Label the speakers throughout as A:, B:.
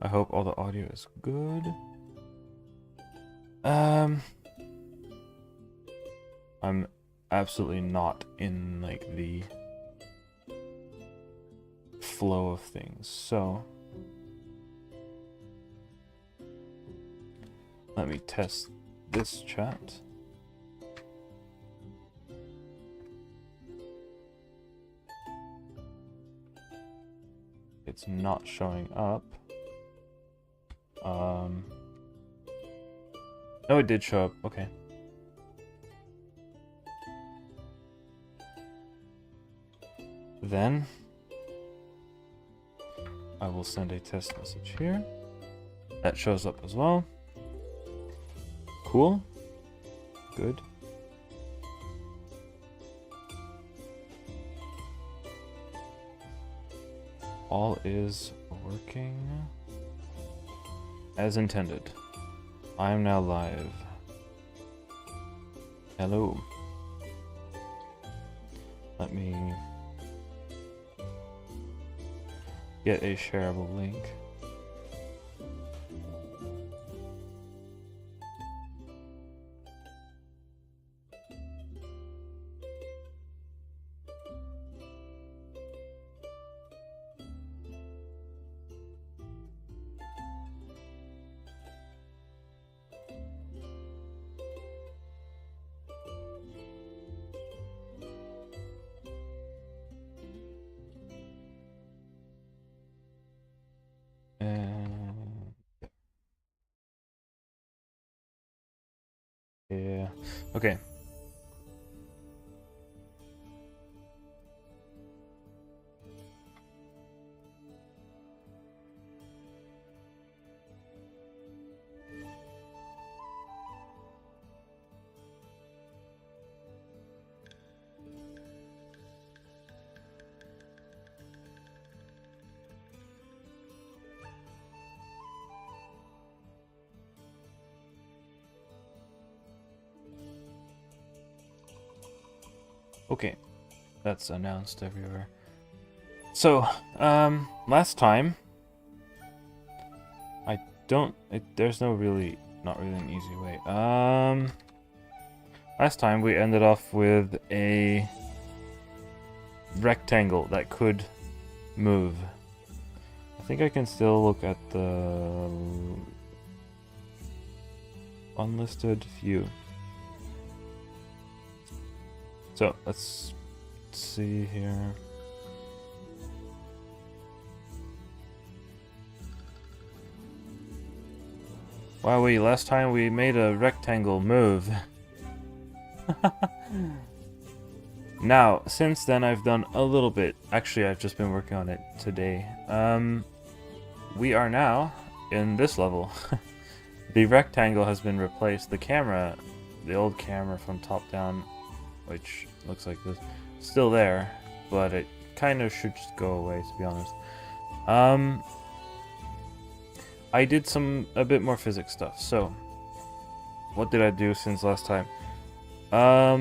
A: I hope all the audio is good. I'm absolutely not in like the flow of things, so let me test this chat. It's not showing up. No, it did show up. Okay. Then I will send a test message here. That shows up as well. Cool. Good. All is working as intended. I am now live. Hello. Let me get a shareable link. Yeah. Okay. Okay, that's announced everywhere. So, last time, there's not really an easy way. Last time we ended off with a rectangle that could move. I think I can still look at the unlisted view. So let's see here. Wow, last time we made a rectangle move. Now, since then I've done a little bit. Actually, I've just been working on it today. We are now in this level. The rectangle has been replaced. The camera, the old camera from top down, which looks like this, still there, but it kind of should just go away, to be honest. I did a bit more physics stuff. So what did I do since last time? I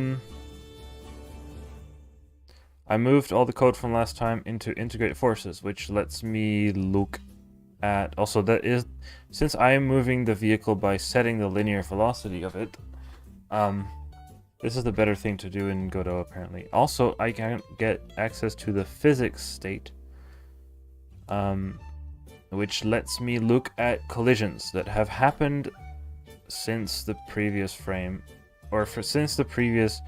A: moved all the code from last time into integrate forces, which lets me look at, also that is, since I am moving the vehicle by setting the linear velocity of it, this is the better thing to do in Godot, apparently. Also, I can get access to the physics state, which lets me look at collisions that have happened since the previous frame, or since the previous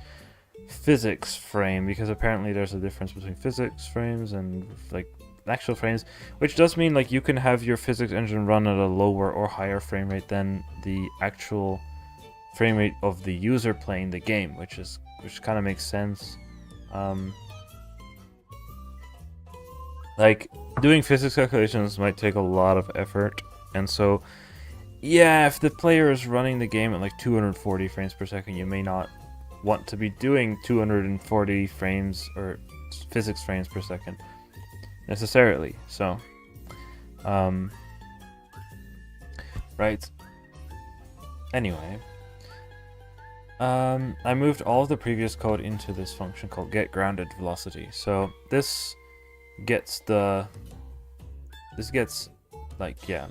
A: physics frame, because apparently there's a difference between physics frames and like actual frames, which does mean like you can have your physics engine run at a lower or higher frame rate than the actual frame rate of the user playing the game, which kind of makes sense. Like doing physics calculations might take a lot of effort, and so yeah, if the player is running the game at like 240 frames per second, you may not want to be doing 240 frames or physics frames per second necessarily. So right, anyway, I moved all of the previous code into this function called getGroundedVelocity. So this gets like, yeah.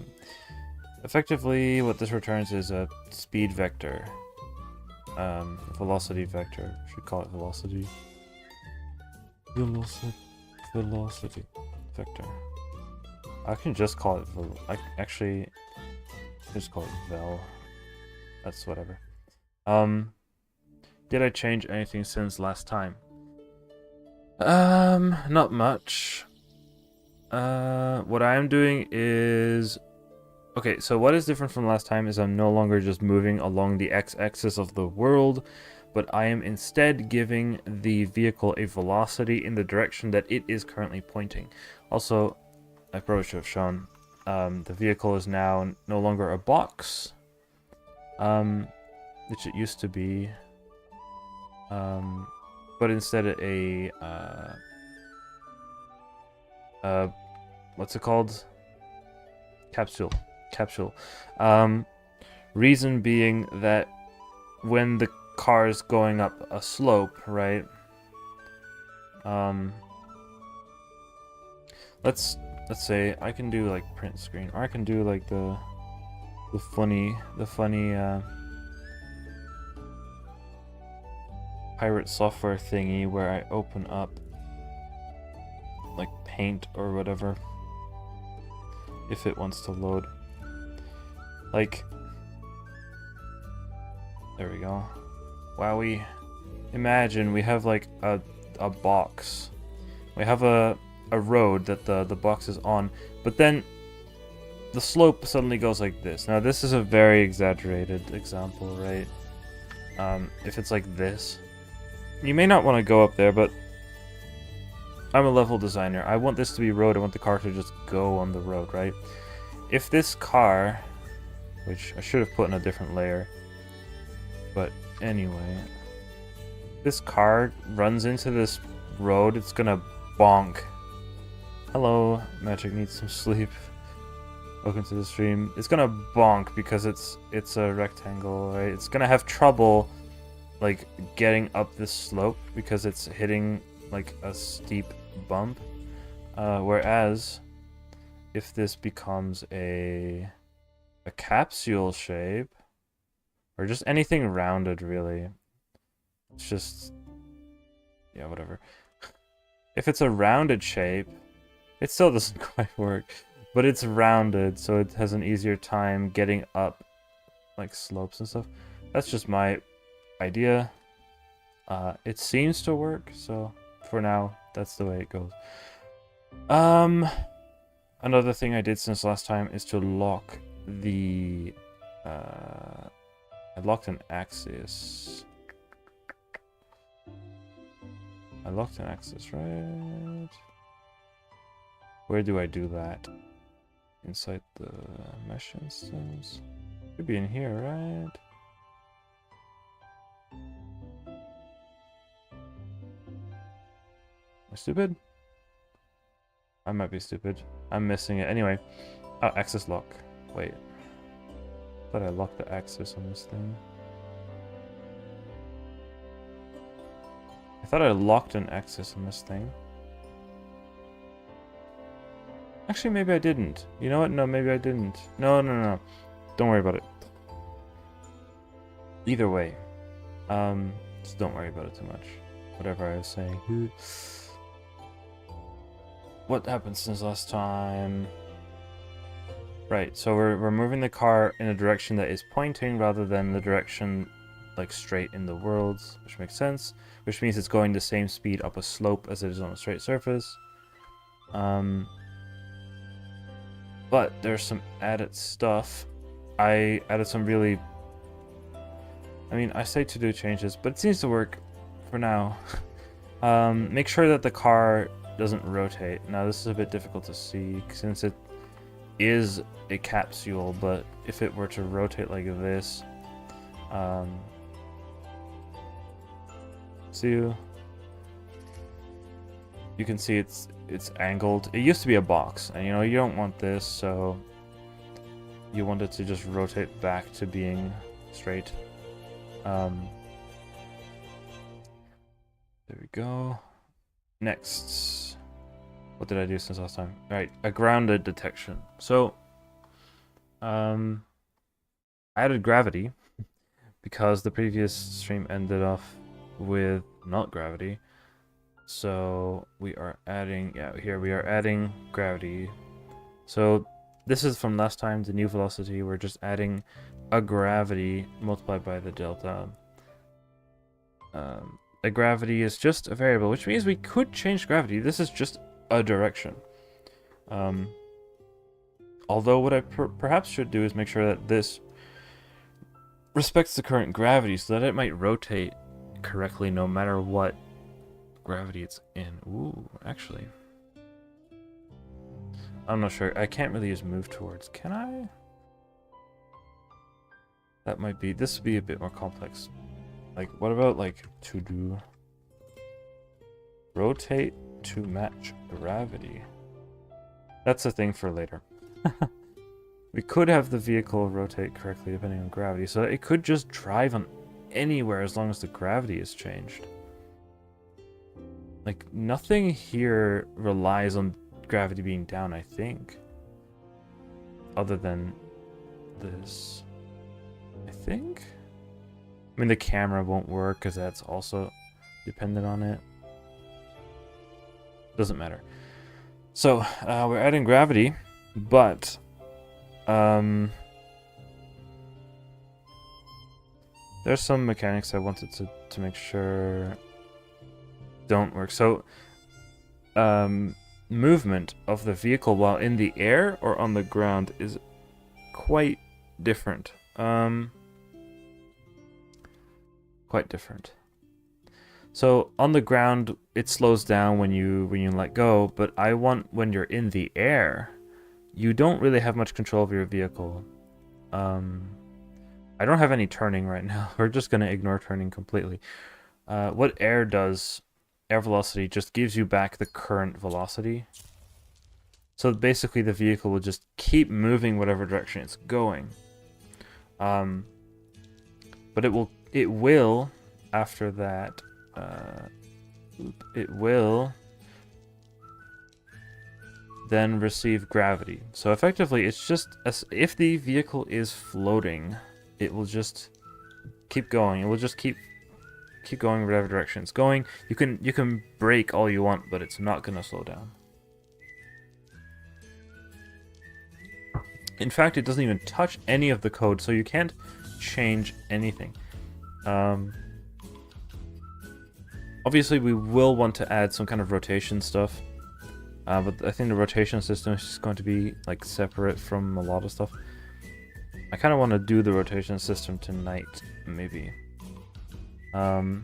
A: Effectively, what this returns is a speed vector. Velocity vector. Should call it velocity. Velocity vector. I can just call it actually just call it vel. That's whatever. Did I change anything since last time? Not much. What I am doing is... Okay, so what is different from last time is I'm no longer just moving along the x-axis of the world, but I am instead giving the vehicle a velocity in the direction that it is currently pointing. Also, I probably should have shown, the vehicle is now no longer a box, which it used to be, but instead what's it called? Capsule. Reason being that when the car's going up a slope, right? Let's say I can do like print screen, or I can do like the funny pirate software thingy where I open up like paint or whatever if it wants to load. Like, there we go. Wowie. Imagine we have like a box. We have a road that the box is on, but then the slope suddenly goes like this. Now this is a very exaggerated example, right? If it's like this, you may not want to go up there, but I'm a level designer. I want this to be road. I want the car to just go on the road, right? If this car, which I should have put in a different layer, but anyway, this car runs into this road, it's gonna bonk. Hello, Magic needs some sleep. Welcome to the stream. It's gonna bonk because it's a rectangle, right? It's gonna have trouble like getting up this slope because it's hitting like a steep bump. Whereas if this becomes a capsule shape, or just anything rounded really, it's just, yeah, whatever. If it's a rounded shape, it still doesn't quite work, but it's rounded, so it has an easier time getting up like slopes and stuff. That's just my idea. It seems to work, so for now that's the way it goes. Another thing I did since last time is to lock the I locked an axis. Right? Where do I do that? Inside the mesh instance? Could be in here, right? Am I stupid? I might be stupid. I'm missing it. Anyway. Oh, axis lock. Wait. I thought I locked the axis on this thing. I thought I locked an axis on this thing. Actually, maybe I didn't. You know what? No, maybe I didn't. No. Don't worry about it. Either way. Just don't worry about it too much. Whatever I was saying. What happened since last time? Right, so we're moving the car in a direction that is pointing rather than the direction like straight in the worlds, which makes sense. Which means it's going the same speed up a slope as it is on a straight surface. But there's some added stuff. I added some really... I mean, I say to do changes, but it seems to work for now. Make sure that the car doesn't rotate. Now this is a bit difficult to see since it is a capsule, but if it were to rotate like this, see you can see it's angled. It used to be a box, and you know you don't want this, so you want it to just rotate back to being straight. There we go. Next, what did I do since last time? Right, a grounded detection. So I added gravity because the previous stream ended off with not gravity. So we are adding, yeah, here we are adding gravity. So this is from last time, the new velocity. We're just adding a gravity multiplied by the delta. A gravity is just a variable, which means we could change gravity. This is just a direction. Although what I perhaps should do is make sure that this respects the current gravity so that it might rotate correctly no matter what gravity it's in. Ooh, actually. I'm not sure. I can't really use move towards. Can I? That might be... This would be a bit more complex. Like, what about, like, to do... Rotate to match gravity. That's a thing for later. We could have the vehicle rotate correctly depending on gravity, so it could just drive on anywhere as long as the gravity is changed. Like, nothing here relies on gravity being down, I think. Other than this. I think? I mean, the camera won't work because that's also dependent on it. Doesn't matter. So, we're adding gravity, but... there's some mechanics I wanted to make sure don't work. So, movement of the vehicle while in the air or on the ground is quite different. Quite different. So on the ground, it slows down when you let go, but I want when you're in the air, you don't really have much control of your vehicle. I don't have any turning right now. We're just gonna ignore turning completely. What air does, air velocity just gives you back the current velocity. So basically the vehicle will just keep moving whatever direction it's going. But it will after that, it will then receive gravity. So effectively, it's just as if the vehicle is floating, it will just keep going. It will just keep going whatever direction it's going. You can brake all you want, but it's not gonna slow down. In fact, it doesn't even touch any of the code, so you can't change anything. Obviously, we will want to add some kind of rotation stuff, but I think the rotation system is just going to be like separate from a lot of stuff. I kind of want to do the rotation system tonight, maybe. So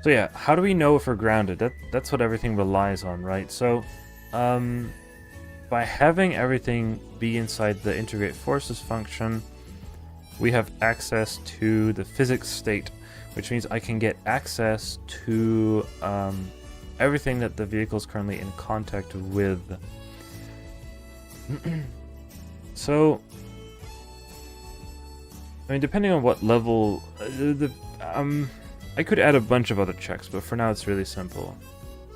A: yeah, how do we know if we're grounded? That's what everything relies on, right? So, by having everything be inside the integrate forces function, we have access to the physics state, which means I can get access to everything that the vehicle is currently in contact with. So, I mean, depending on what level, I could add a bunch of other checks, but for now it's really simple.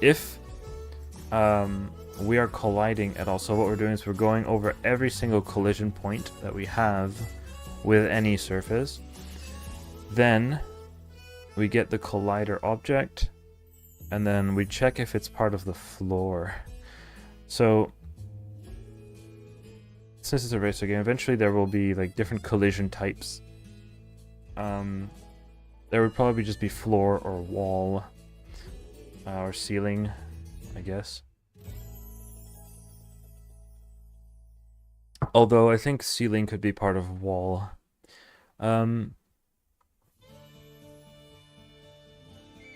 A: If we are colliding at all, so what we're doing is we're going over every single collision point that we have with any surface. Then we get the collider object, and then we check if it's part of the floor. So, since it's a racer game, eventually there will be like different collision types. There would probably just be floor or wall, or ceiling, I guess. Although I think ceiling could be part of wall.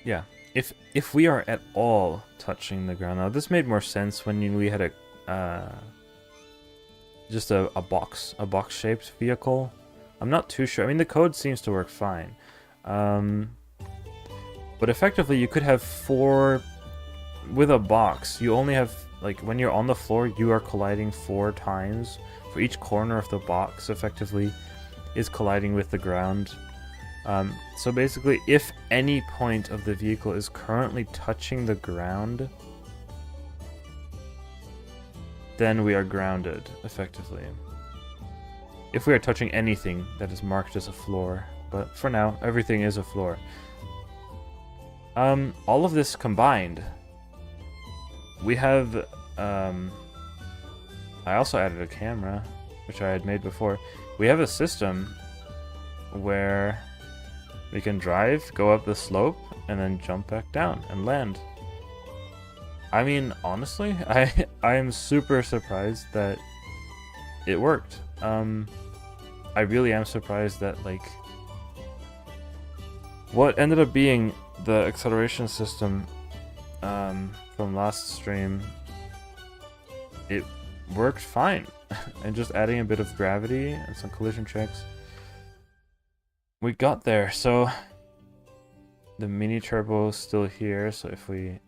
A: Yeah, if we are at all touching the ground. Now this made more sense when we had a just a box-shaped vehicle. I'm not too sure. I mean, the code seems to work fine. But effectively, you could have 4 with a box. You only have, like, when you're on the floor, you are colliding 4 times. For each corner of the box, effectively, is colliding with the ground. So basically, if any point of the vehicle is currently touching the ground, then we are grounded, effectively. If we are touching anything that is marked as a floor. But for now, everything is a floor. All of this combined, we have, I also added a camera, which I had made before. We have a system where we can drive, go up the slope, and then jump back down and land. I mean, honestly, I am super surprised that it worked. I really am surprised that, like, what ended up being the acceleration system from last stream, it worked fine. And just adding a bit of gravity and some collision checks, we got there. So the mini turbo is still here, so if you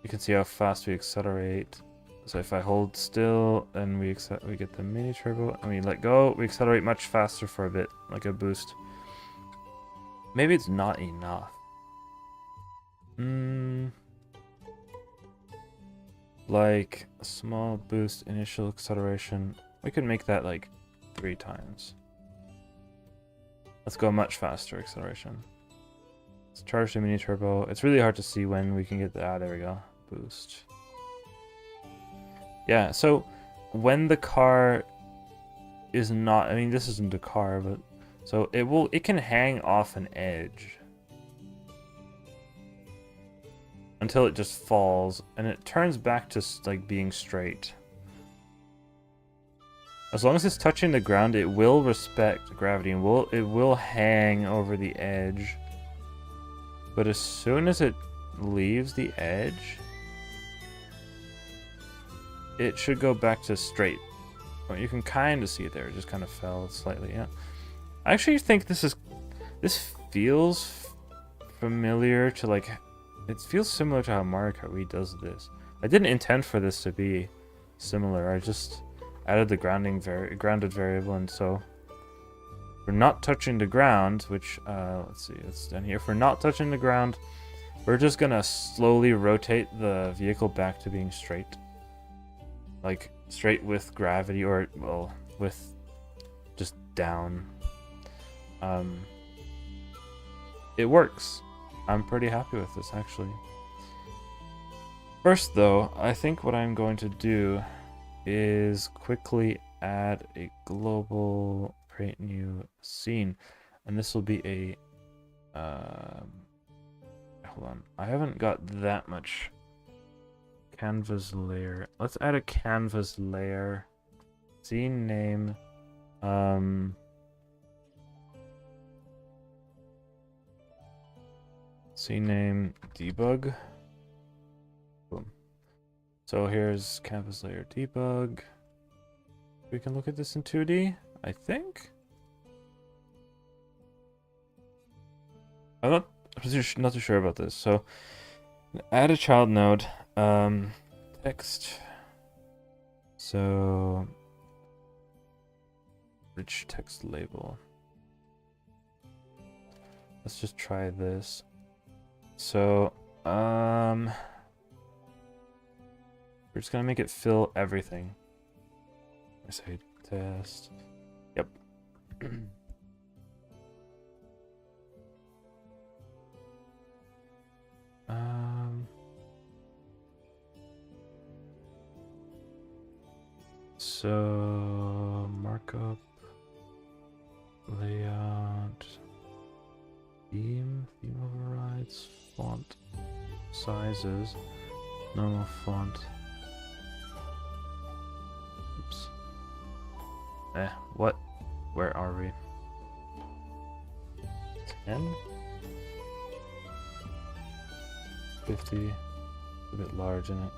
A: can see how fast we accelerate. So if I hold still, then we get the mini turbo, and we let go, we accelerate much faster for a bit, like a boost. Maybe it's not enough. Like a small boost initial acceleration. We could make that like 3 times. Let's go much faster acceleration. Let's charge the mini turbo. It's really hard to see when we can get the, there we go. Boost. Yeah, so when the car is not, I mean, this isn't a car, but so it can hang off an edge until it just falls, and it turns back to like being straight. As long as it's touching the ground, it will respect gravity and it will hang over the edge. But as soon as it leaves the edge, it should go back to straight. Well, you can kind of see it there. It just kind of fell slightly. Yeah. I actually think this feels familiar to, like, it feels similar to how Mario Kart Wii does this. I didn't intend for this to be similar. I just added the grounded variable, and so we're not touching the ground, which let's see, it's down here. If we're not touching the ground, we're just gonna slowly rotate the vehicle back to being straight. Like straight with gravity, or well, with just down. It works. I'm pretty happy with this, actually. First, though, I think what I'm going to do is quickly add a global create new scene, and this will be a hold on, I haven't got that much canvas layer. Let's add a canvas layer. Scene name, scene name debug. Boom. So here's canvas layer debug. We can look at this in 2D, I think. I'm not too sure about this. So add a child node, text. So rich text label. Let's just try this. So we're just gonna make it fill everything. I say test. Yep. So markup, layout, theme overrides, font sizes, normal font. Oops. What? Where are we? 10? 50? A bit large, isn't it?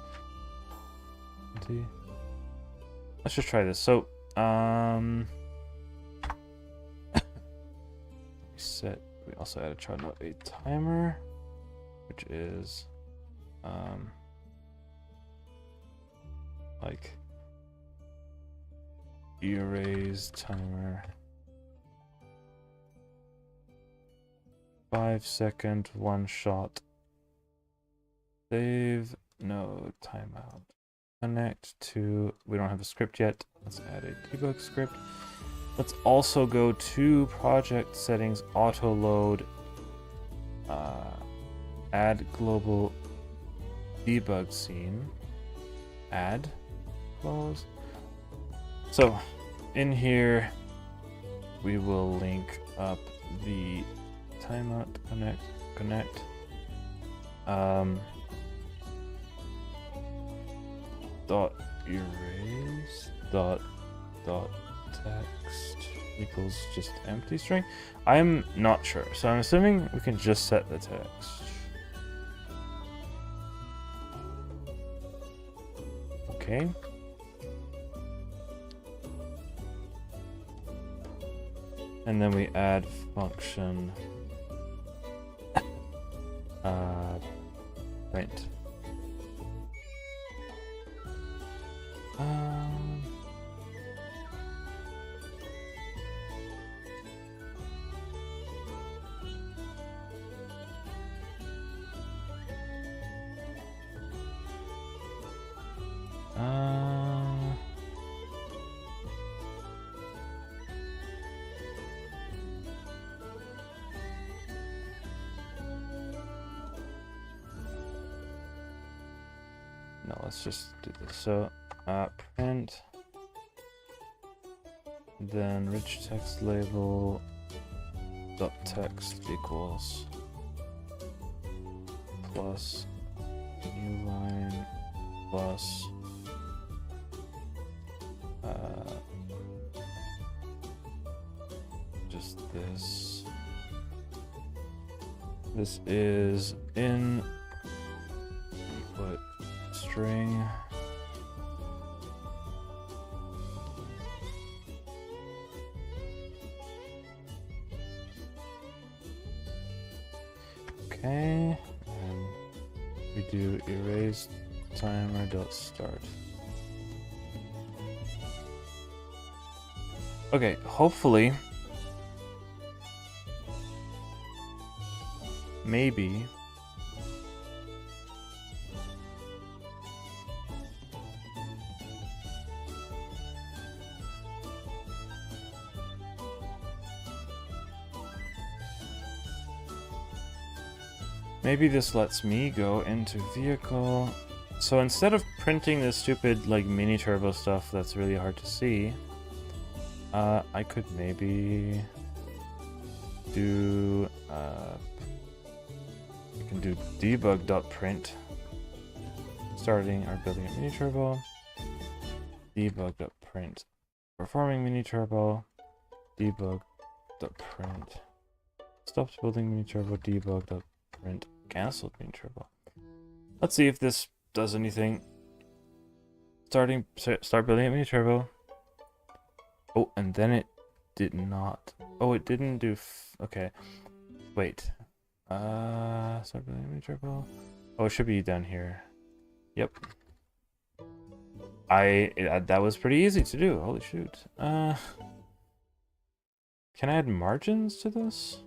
A: 20? Let's just try this. So, set. We also added child node a timer, which is like erase timer, 5-second one shot. Save, no timeout. connect to, we don't have a script yet. Let's add a debug script. Let's also go to project settings, auto load, add global debug scene, add, close. So in here, we will link up the timeout connect. Dot erase dot text equals just empty string. I'm not sure, so I'm assuming we can just set the text. Okay. And then we add function print. No, let's just do this. So, print, then rich text label dot text equals plus new line plus just this. This is in input string. Okay, and we do erase timer dot start. Okay, hopefully, maybe this lets me go into vehicle. So instead of printing this stupid like mini turbo stuff that's really hard to see, I could maybe do we can do debug.print starting our building at mini turbo, debug.print performing mini turbo, debug.print stopped building mini turbo, debug.print cancelled mini turbo. Let's see if this does anything. Start building at mini turbo. Oh, and then it did not. Oh, it didn't do. Okay, wait. Start building mini turbo. Oh, it should be down here. Yep. That was pretty easy to do. Holy shoot. Can I add margins to this?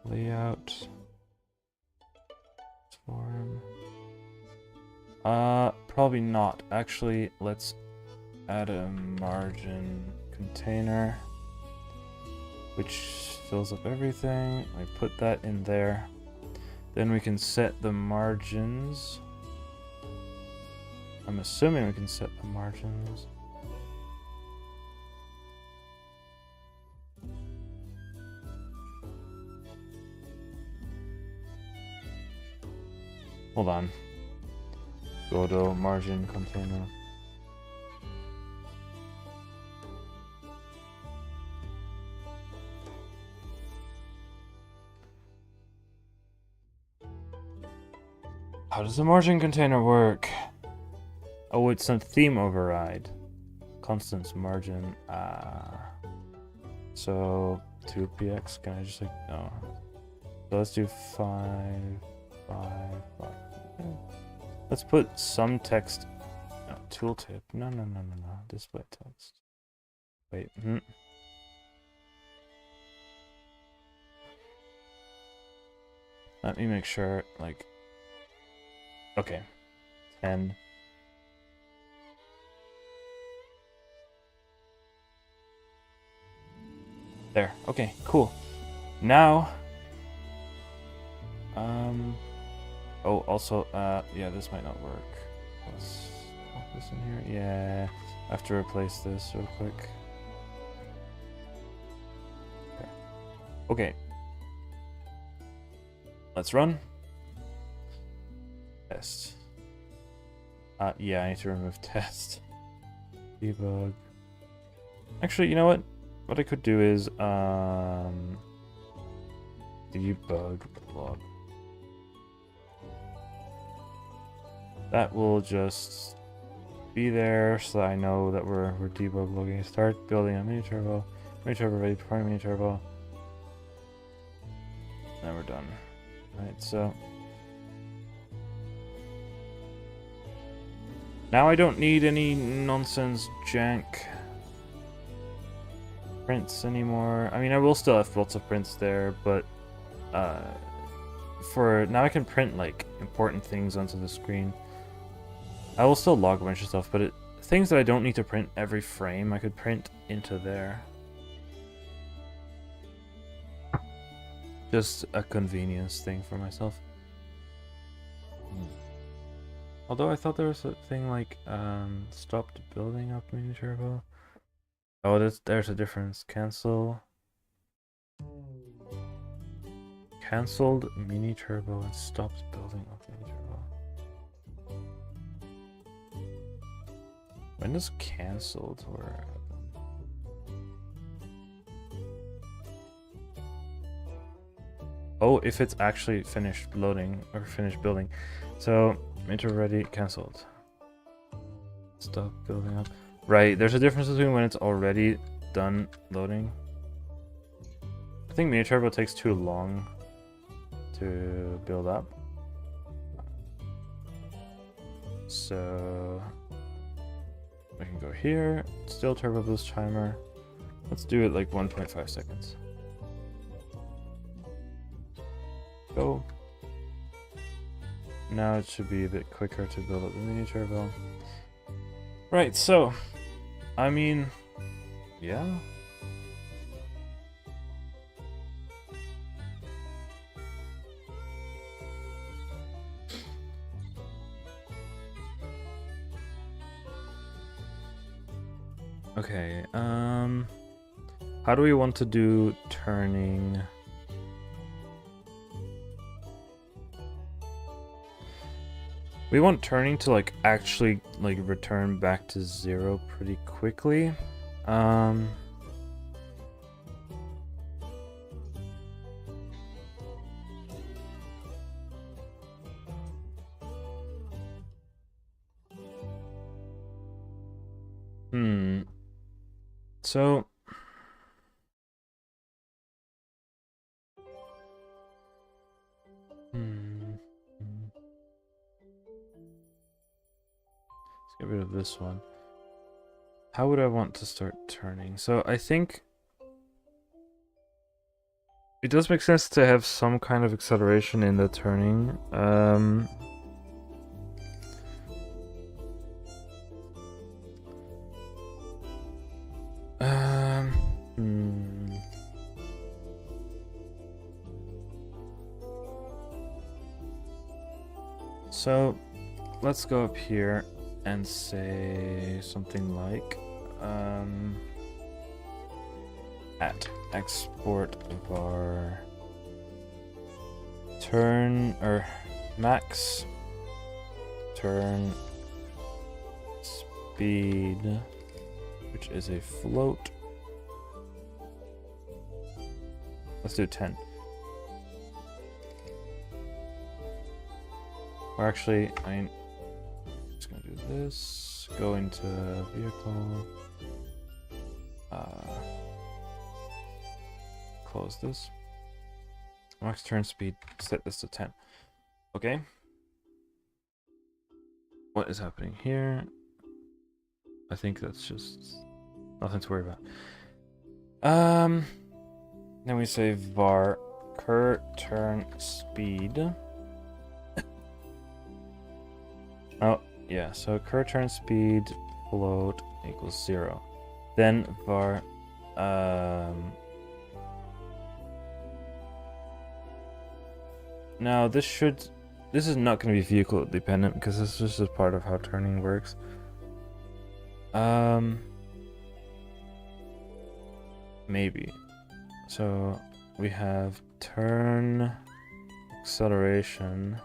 A: Layout. Form. Probably not. Actually, let's add a margin container, which fills up everything. I put that in there. Then we can set the margins. I'm assuming we can set the margins. Hold on. Godot margin container. How does the margin container work? Oh, it's a theme override. Constants margin. So 2px. Can I just like no? So let's do 5, 5, 5. Let's put some text. No, tooltip. No. Display text. Wait. Let me make sure. Like. Okay. 10. There. Okay, cool. Now, oh, also, yeah, this might not work. Let's pop this in here. Yeah, I have to replace this real quick. Okay. Let's run. Test. Yeah, I need to remove test. Debug. Actually, you know what? What I could do is, debug log. That will just be there so that I know that we're debug logging. Start building a mini turbo ready, performing mini turbo. Now we're done. Alright, so now I don't need any nonsense jank prints anymore. I mean, I will still have lots of prints there, but for now I can print like important things onto the screen. I will still log a bunch of stuff, but things that I don't need to print every frame, I could print into there. Just a convenience thing for myself. Although I thought there was a thing like stopped building up mini turbo. Oh, there's a difference. Cancelled mini turbo and stopped building up mini turbo. When does cancelled work? Oh, if it's actually finished loading or finished building. So, enter ready, cancelled. Stop building up. Right, there's a difference between when it's already done loading. I think mini turbo takes too long to build up. So we can go here, still turbo boost timer. Let's do it like 1.5 seconds. Go. Now it should be a bit quicker to build up the mini turbo. Right, so I mean, yeah. Okay, how do we want to do turning? We want turning to like actually like return back to 0 pretty quickly. So let's get rid of this one. How would I want to start turning? So I think it does make sense to have some kind of acceleration in the turning. So let's go up here and say something like at export var turn or max turn speed, which is a float. Let's do 10. Or actually, I'm just gonna do this. Go into vehicle. Close this. Max turn speed. Set this to 10. Okay. What is happening here? I think that's just nothing to worry about. Then we say var cur turn speed. Oh, Yeah, so cur turn speed float equals 0. Then var now this is not going to be vehicle dependent because this is just part of how turning works. Maybe. So we have turn acceleration.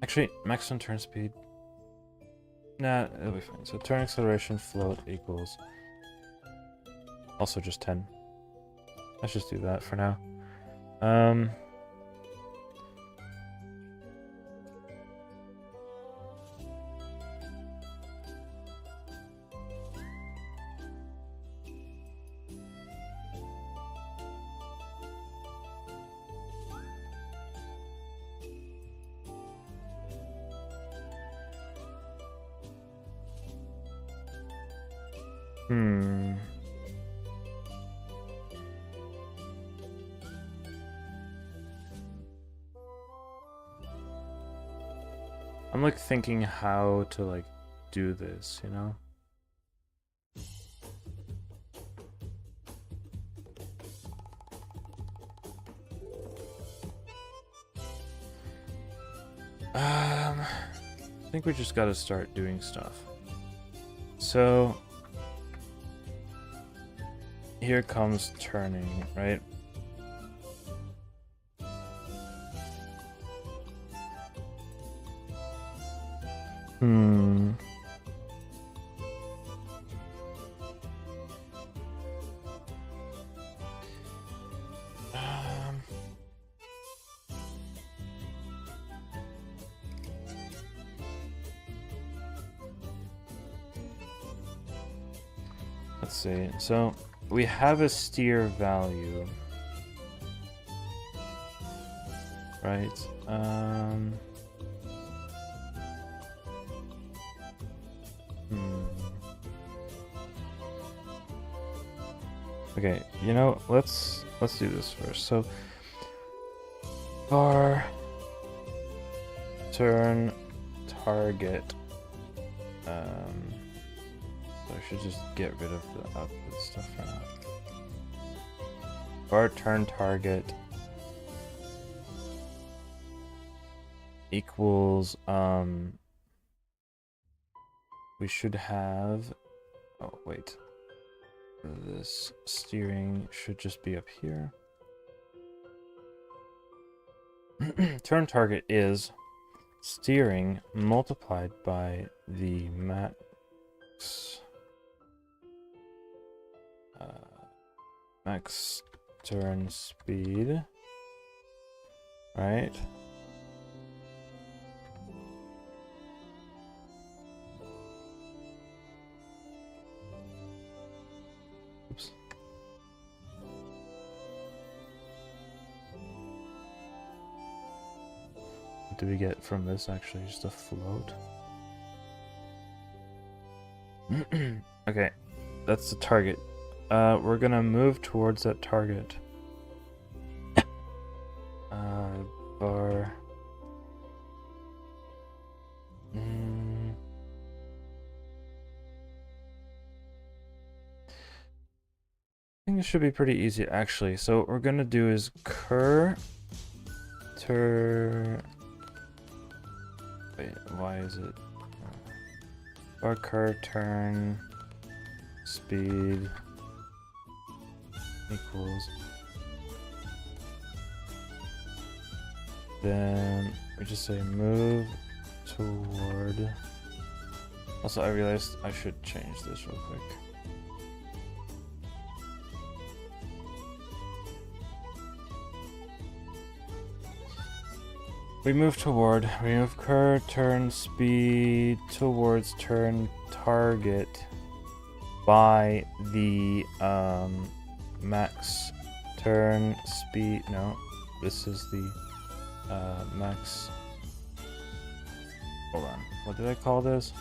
A: Actually, maximum turn speed. Nah, it'll be fine. So turn acceleration float equals also just 10. Let's just do that for now. I'm like thinking how to like do this, you know? I think we just gotta start doing stuff. So here comes turning, right? Let's see. So we have a steer value, right? Okay, you know, let's do this first. So var turn target. So I should just get rid of the output stuff for now. Var turn target equals we should have, oh wait, this steering should just be up here. Turn target is steering multiplied by the max turn speed, right? Oops. What do we get from this actually? Just a float? Okay, that's the target. We're gonna move towards that target. Var. I think this should be pretty easy actually. So what we're gonna do is cur turn. Wait, why is it? Var cur turn speed equals. Then we just say move toward. Also, I realized I should change this real quick. We move toward. We move cur turn speed towards turn target by the max turn speed. No, this is the max. Hold on. What did I call this?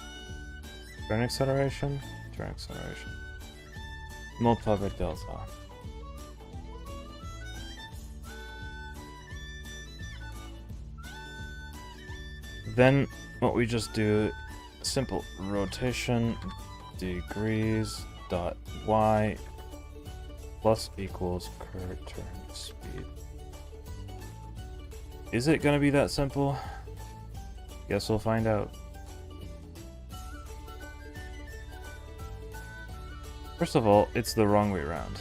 A: Turn acceleration? Turn acceleration. Multiply by delta. Then what we just do, simple rotation degrees dot y plus equals current turn speed. Is it gonna be that simple? Guess we'll find out. First of all, it's the wrong way around.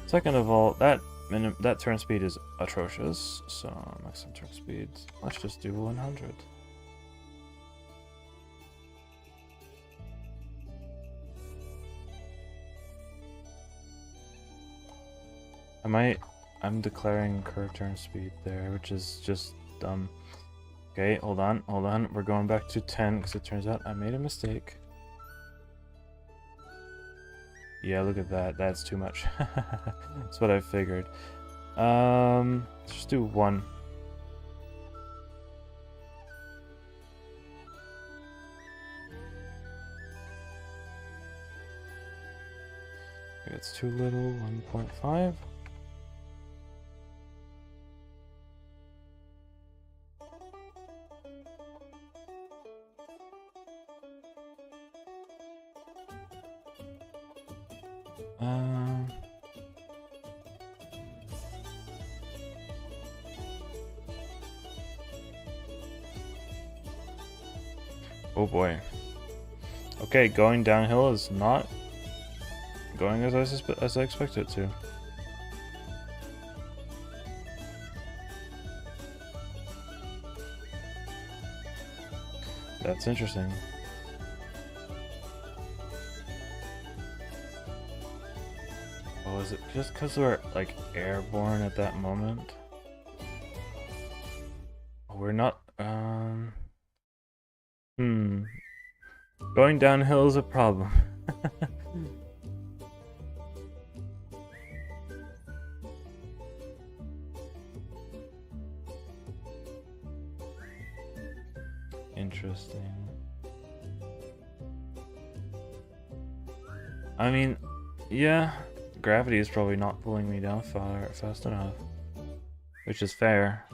A: Second of all, that turn speed is atrocious, so maximum turn speed, let's just do 100. I'm declaring current turn speed there, which is just dumb. Okay, hold on. We're going back to 10 because it turns out I made a mistake. Yeah, look at that. That's too much. That's what I figured. Let's just do 1. It's too little. 1.5. Oh boy. Okay, going downhill is not going as I expect it to. That's interesting. Oh, is it just because we're like airborne at that moment? We're not. Going downhill is a problem. Interesting. I mean, yeah, gravity is probably not pulling me down fast enough, which is fair.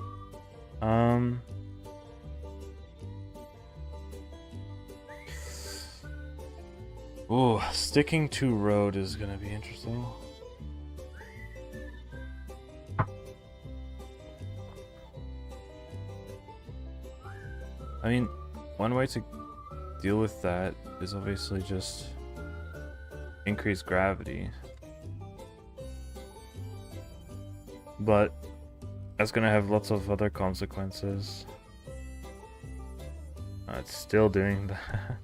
A: Ooh, sticking to road is gonna be interesting. I mean, one way to deal with that is obviously just increase gravity. But that's gonna have lots of other consequences. It's still doing that.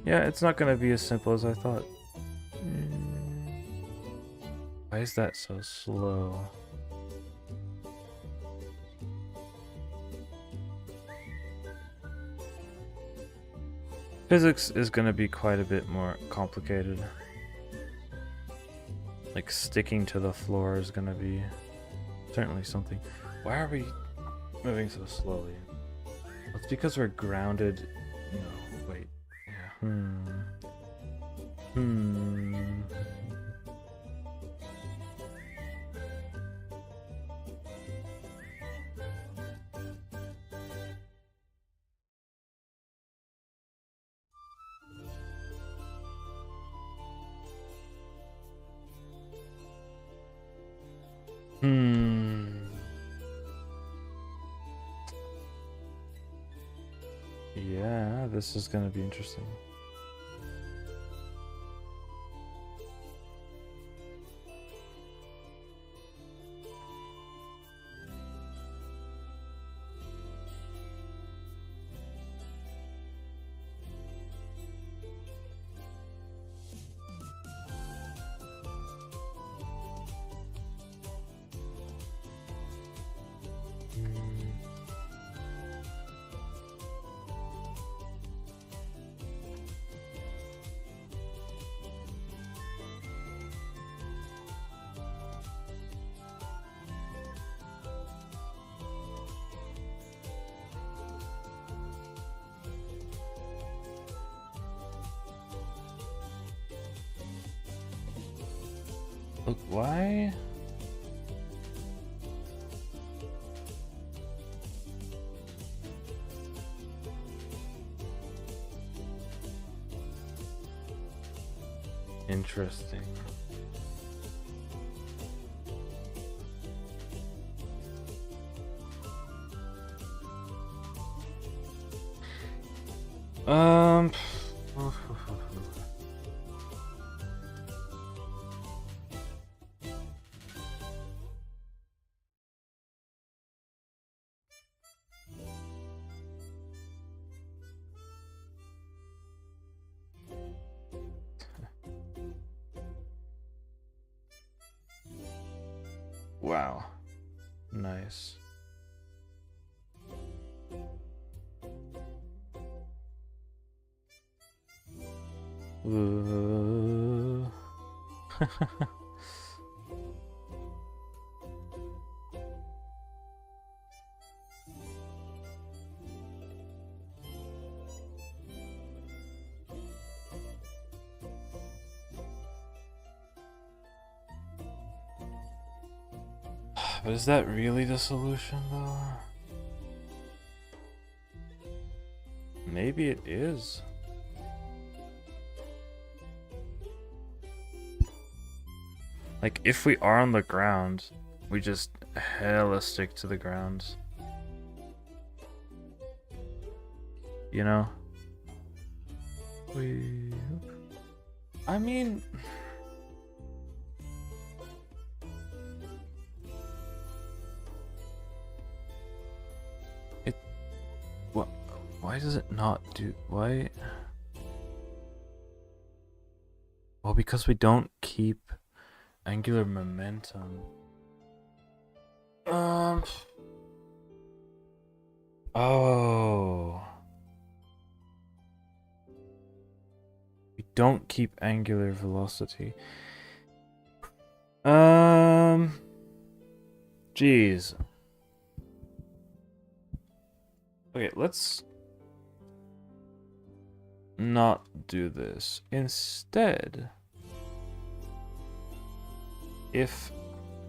A: Yeah, it's not gonna be as simple as I thought. Why is that so slow? Physics is gonna be quite a bit more complicated. Like sticking to the floor is gonna be certainly something. Why are we moving so slowly? Well, it's because we're grounded. No, wait. Yeah. Yeah, this is gonna be interesting. Look, why? Interesting. Wow. Nice. But is that really the solution, though? Maybe it is. Like, if we are on the ground, we just hella stick to the ground. You know? I mean... Why does it not do... Why? Well, because we don't keep angular momentum. Oh. We don't keep angular velocity. Jeez. Okay, let's not do this. Instead, if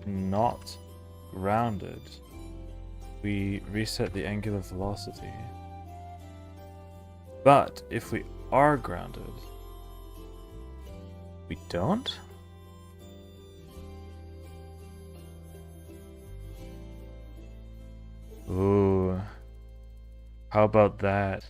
A: not grounded, we reset the angular velocity. But if we are grounded, we don't? Ooh. How about that?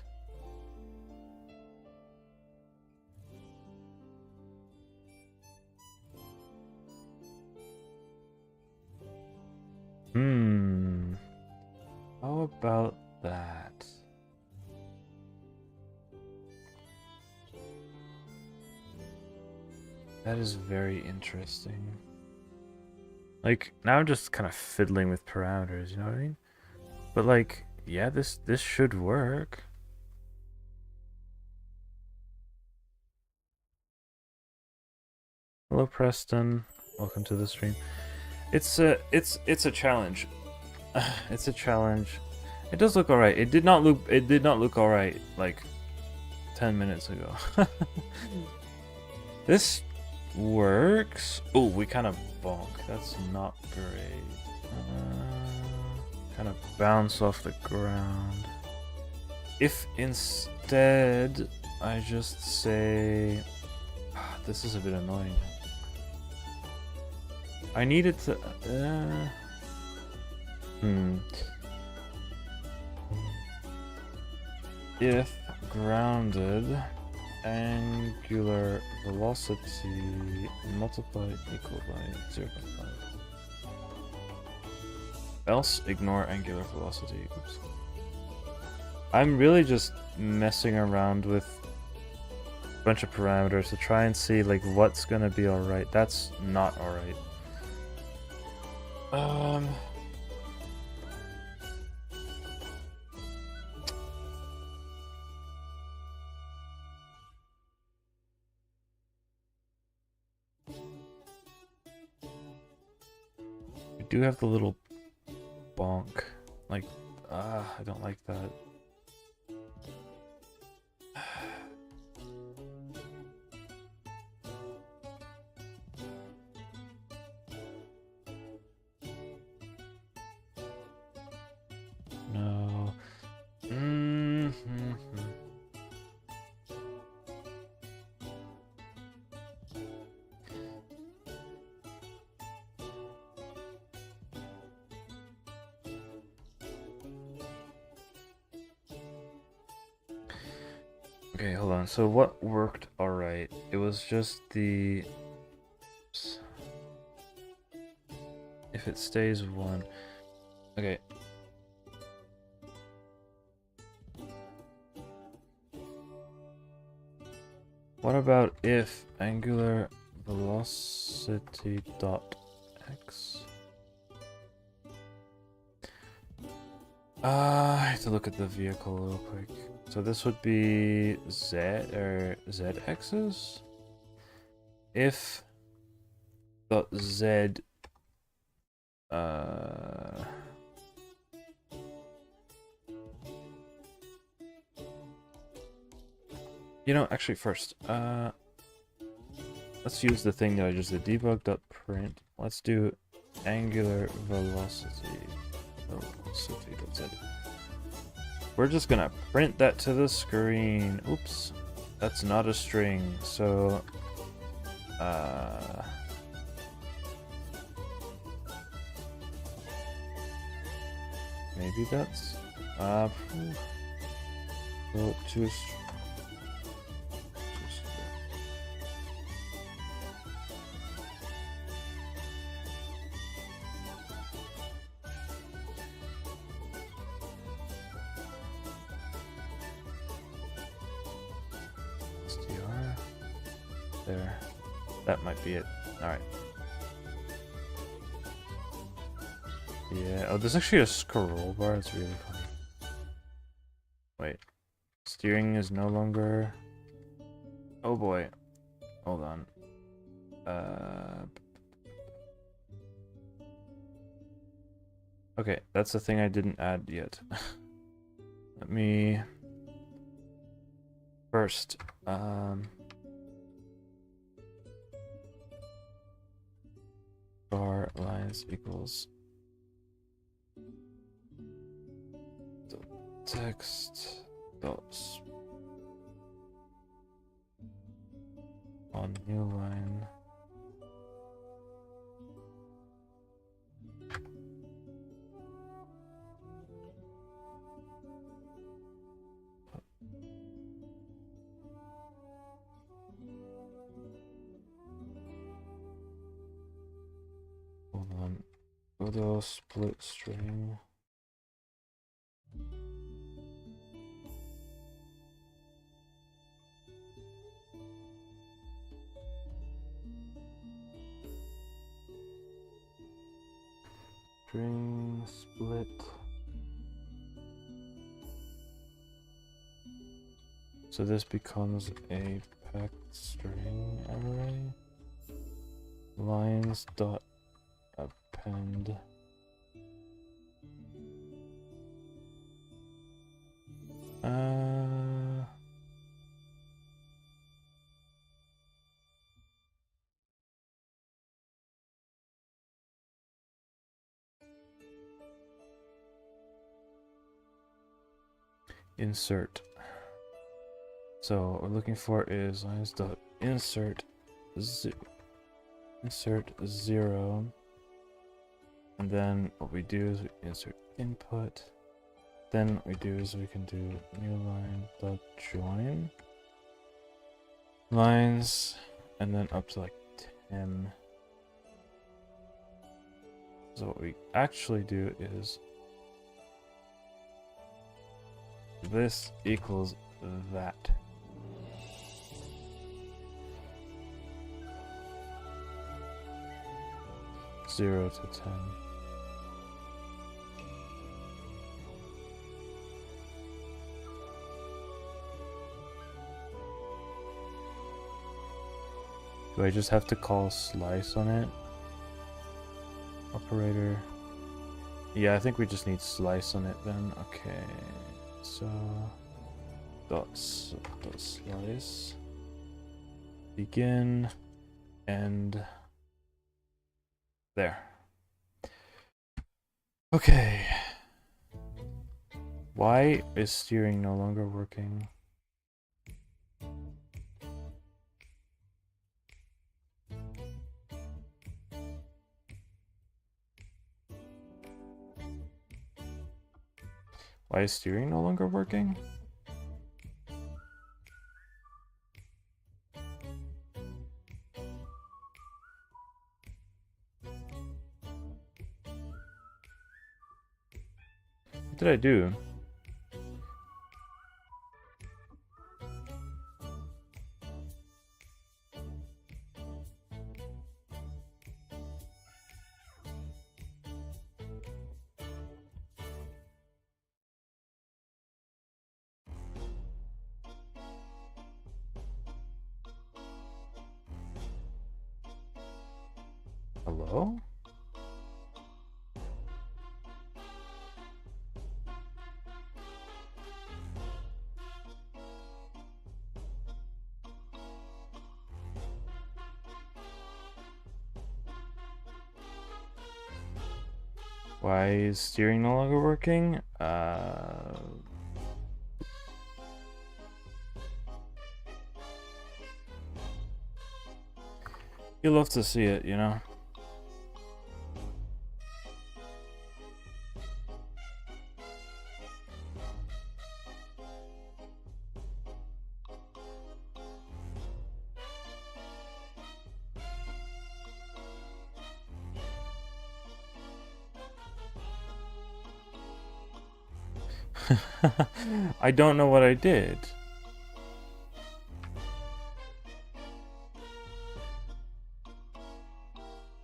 A: How about that? That is very interesting. Like, now I'm just kind of fiddling with parameters, you know what I mean? But like, yeah, this should work. Hello, Preston. Welcome to the stream. It's a challenge. It's a challenge. It does look alright. It did not look alright like 10 minutes ago. This works. Oh, we kind of bonk. That's not great. Kind of bounce off the ground. If instead I just say, this is a bit annoying. I needed to. If grounded, angular velocity multiplied equal by 0.5. Else, ignore angular velocity. Oops. I'm really just messing around with a bunch of parameters to try and see like what's gonna be alright. That's not alright. We do have the little bonk. Like, I don't like that. Okay, hold on. So what worked alright? It was just the... If it stays 1. Okay. What about if angular velocity dot x? I have to look at the vehicle real quick. So this would be z or z-axis. If dot z you know, actually first, let's use the thing that I just did, debug.print. Let's do angular velocity. Velocity.z. We're just gonna print that to the screen. Oops, that's not a string. So, maybe that's well, choose. There. That might be it. Alright. Yeah. Oh, there's actually a scroll bar. It's really funny. Wait. Steering is no longer... Oh boy. Hold on. Okay, that's the thing I didn't add yet. Let me... First, bar lines equals text dots on new line. Hold on. Godot split string. String split. So this becomes a packed string array. Lines dot append. Insert. So what we're looking for is lines dot insert insert 0, and then what we do is we insert input. Then what we do is we can do new line dot join lines, and then up to like 10. So what we actually do is this equals that. Zero to 10. Do I just have to call slice on it? Operator. Yeah, I think we just need slice on it then. Okay. So dot slice. Begin. End. There. Okay. Why is steering no longer working? Why is steering no longer working? did I do? Hello? Why is steering no longer working? You love to see it, you know? I don't know what I did.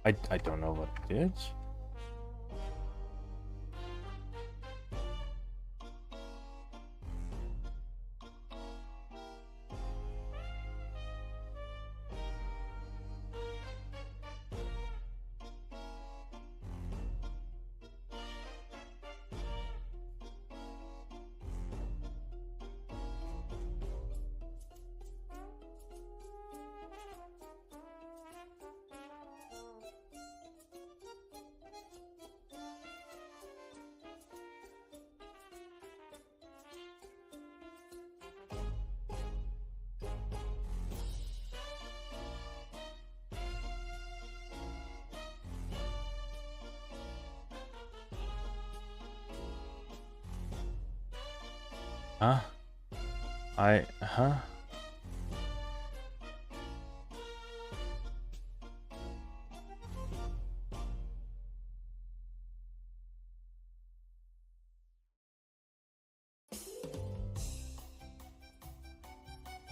A: I don't know what I did. Huh? Huh?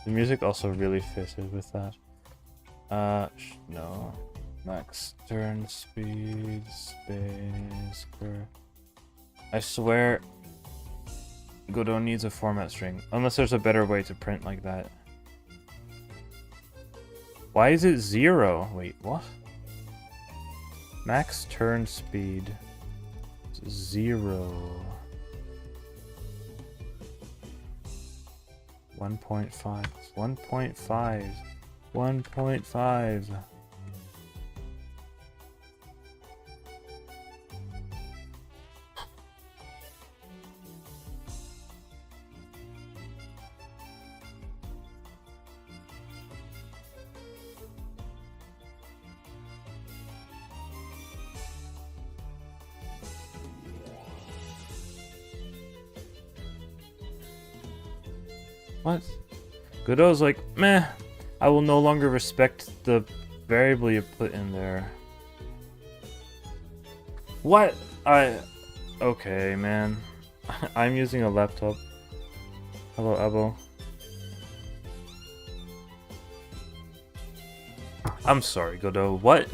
A: The music also really fitted with that. No. Max turn speed, space, square. I swear Godot needs a format string, unless there's a better way to print like that. Why is it 0? Wait, what? Max turn speed 0. 1.5. 1.5. 1.5. What? Godot's like, meh, I will no longer respect the variable you put in there. What? Okay, man. I'm using a laptop. Hello, Abo. I'm sorry, Godot. What?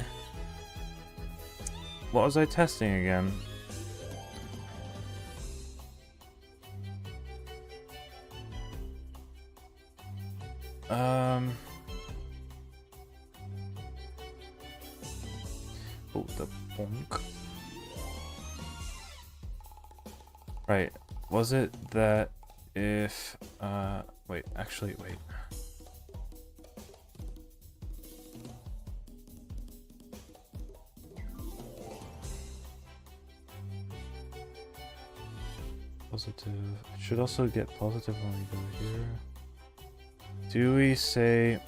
A: What was I testing again? Oh, the bonk. Right. Was it that if, wait, actually, wait. Positive. It should also get positive when we go here. Do we say...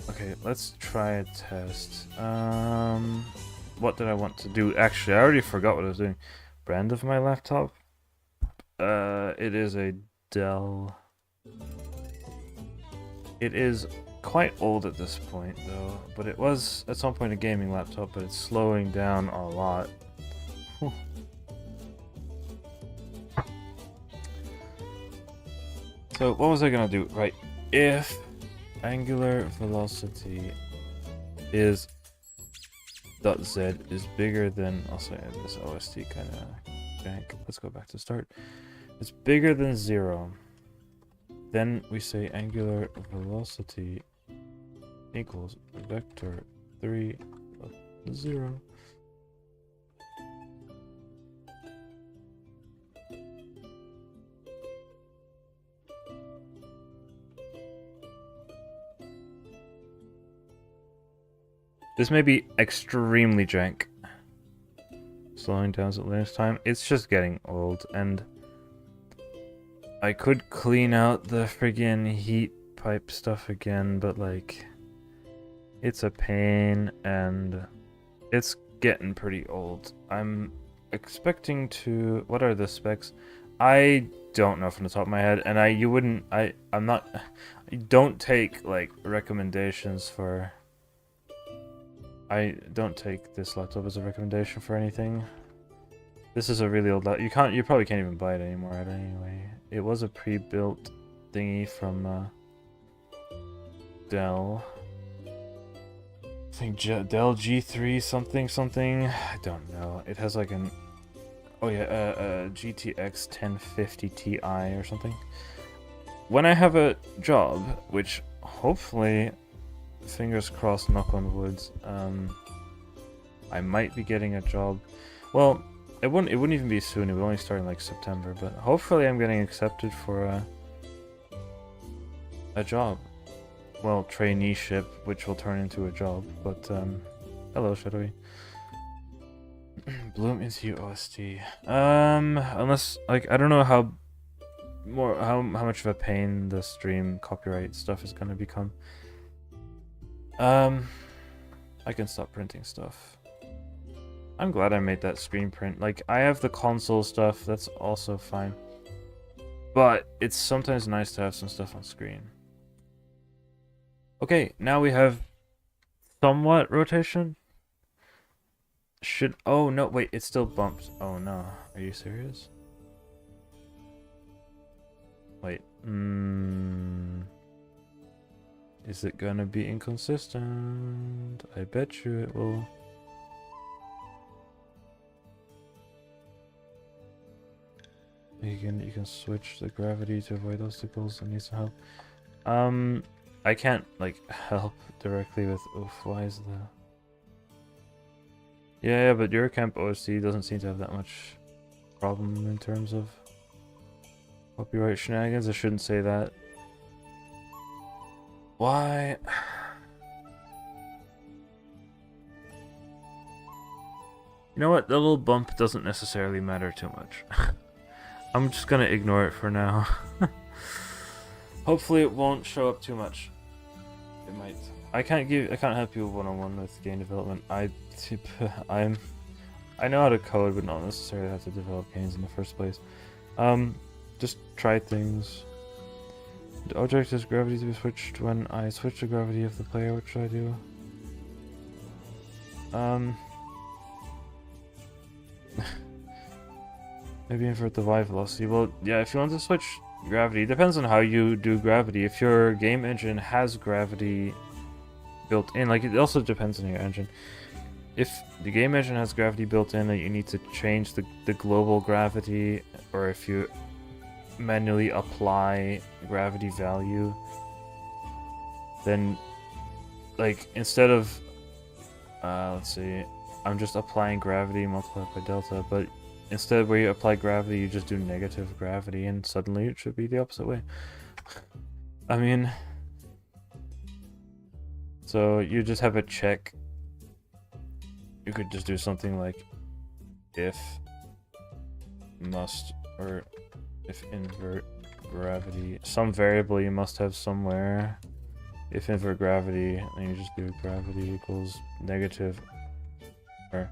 A: Okay, let's try a test. What did I want to do? Actually, I already forgot what I was doing. Brand of my laptop? It is a Dell. It is quite old at this point, though. But it was, at some point, a gaming laptop, but it's slowing down a lot. So what was I gonna do? Right, if angular velocity is .z is bigger than, I'll say this OST kind of jank. Let's go back to start. It's bigger than 0. Then we say angular velocity equals vector 3 plus 0. This may be extremely jank. Slowing down at Linux time. It's just getting old, and I could clean out the friggin' heat pipe stuff again, but like, it's a pain, and it's getting pretty old. I'm expecting to... What are the specs? I don't know from the top of my head, and I'm not... I don't take, like, recommendations for... I don't take this laptop as a recommendation for anything. This is a really old laptop. You probably can't even buy it anymore anyway. It was a pre-built thingy from Dell. I think Dell G3 something. I don't know. It has like an... Oh yeah, GTX 1050 Ti or something. When I have a job, which hopefully... Fingers crossed, knock on wood. I might be getting a job. Well, it wouldn't even be soon. It would only start in like September. But hopefully, I'm getting accepted for a job. Well, traineeship, which will turn into a job. But hello, Shadowy. Bloom into OST. Unless like I don't know how much of a pain the stream copyright stuff is gonna become. I can stop printing stuff. I'm glad I made that screen print. Like, I have the console stuff, that's also fine. But it's sometimes nice to have some stuff on screen. Okay, now we have somewhat rotation. Oh no, wait, it still bumps. Oh no, are you serious? Wait, is it gonna be inconsistent? I bet you it will. You can switch the gravity to avoid obstacles. I need some help. I can't like help directly with. Oof, why is the? Yeah, but your camp OSC doesn't seem to have that much problem in terms of copyright shenanigans. I shouldn't say that. Why? You know what? The little bump doesn't necessarily matter too much. I'm just gonna ignore it for now. Hopefully it won't show up too much. It might. I can't help you one-on-one with game development. I know how to code, but not necessarily how to develop games in the first place. Just try things. The object has gravity to be switched when I switch the gravity of the player. What should I do? Maybe invert the Y velocity. Well, yeah, if you want to switch gravity, it depends on how you do gravity. If your game engine has gravity built in, like, it also depends on your engine. If the game engine has gravity built in and you need to change the global gravity, or if you manually apply gravity value, then like instead of let's see, I'm just applying gravity multiplied by delta, but instead where you apply gravity you just do negative gravity and suddenly it should be the opposite way. I mean, so you just have a check. You could just do something like if must, or if invert gravity, some variable you must have somewhere. If invert gravity, then you just do gravity equals negative, or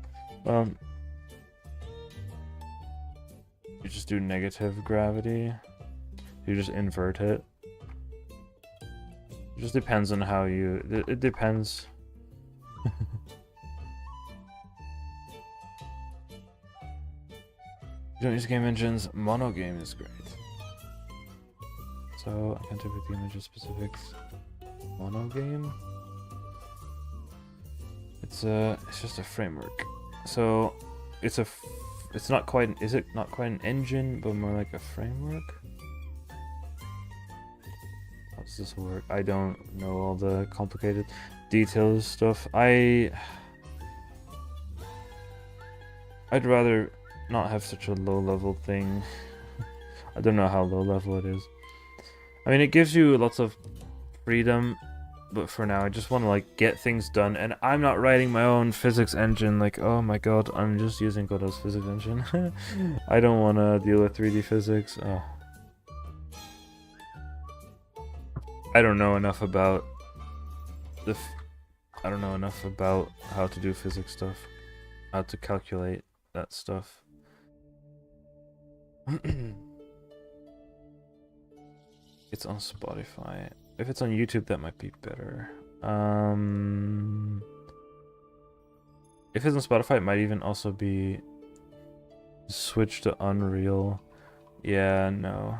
A: you just do negative gravity. You just invert it. It just depends on how you. It depends. You don't use game engines. Mono game is great. So I can typically the image of specifics. Mono game. It's just a framework. So it's not quite. Is it not quite an engine, but more like a framework? How does this work? I don't know all the complicated details stuff. I'd rather not have such a low level thing. I don't know how low level it is. I mean, it gives you lots of freedom, but for now I just want to like get things done, and I'm not writing my own physics engine. Like, oh my god, I'm just using Godot's physics engine. I don't want to deal with 3D physics. Oh. I don't know enough about how to do physics stuff, how to calculate that stuff. It's on Spotify. If it's on YouTube, that might be better. If it's on Spotify, it might even also be switched to Unreal. Yeah, no.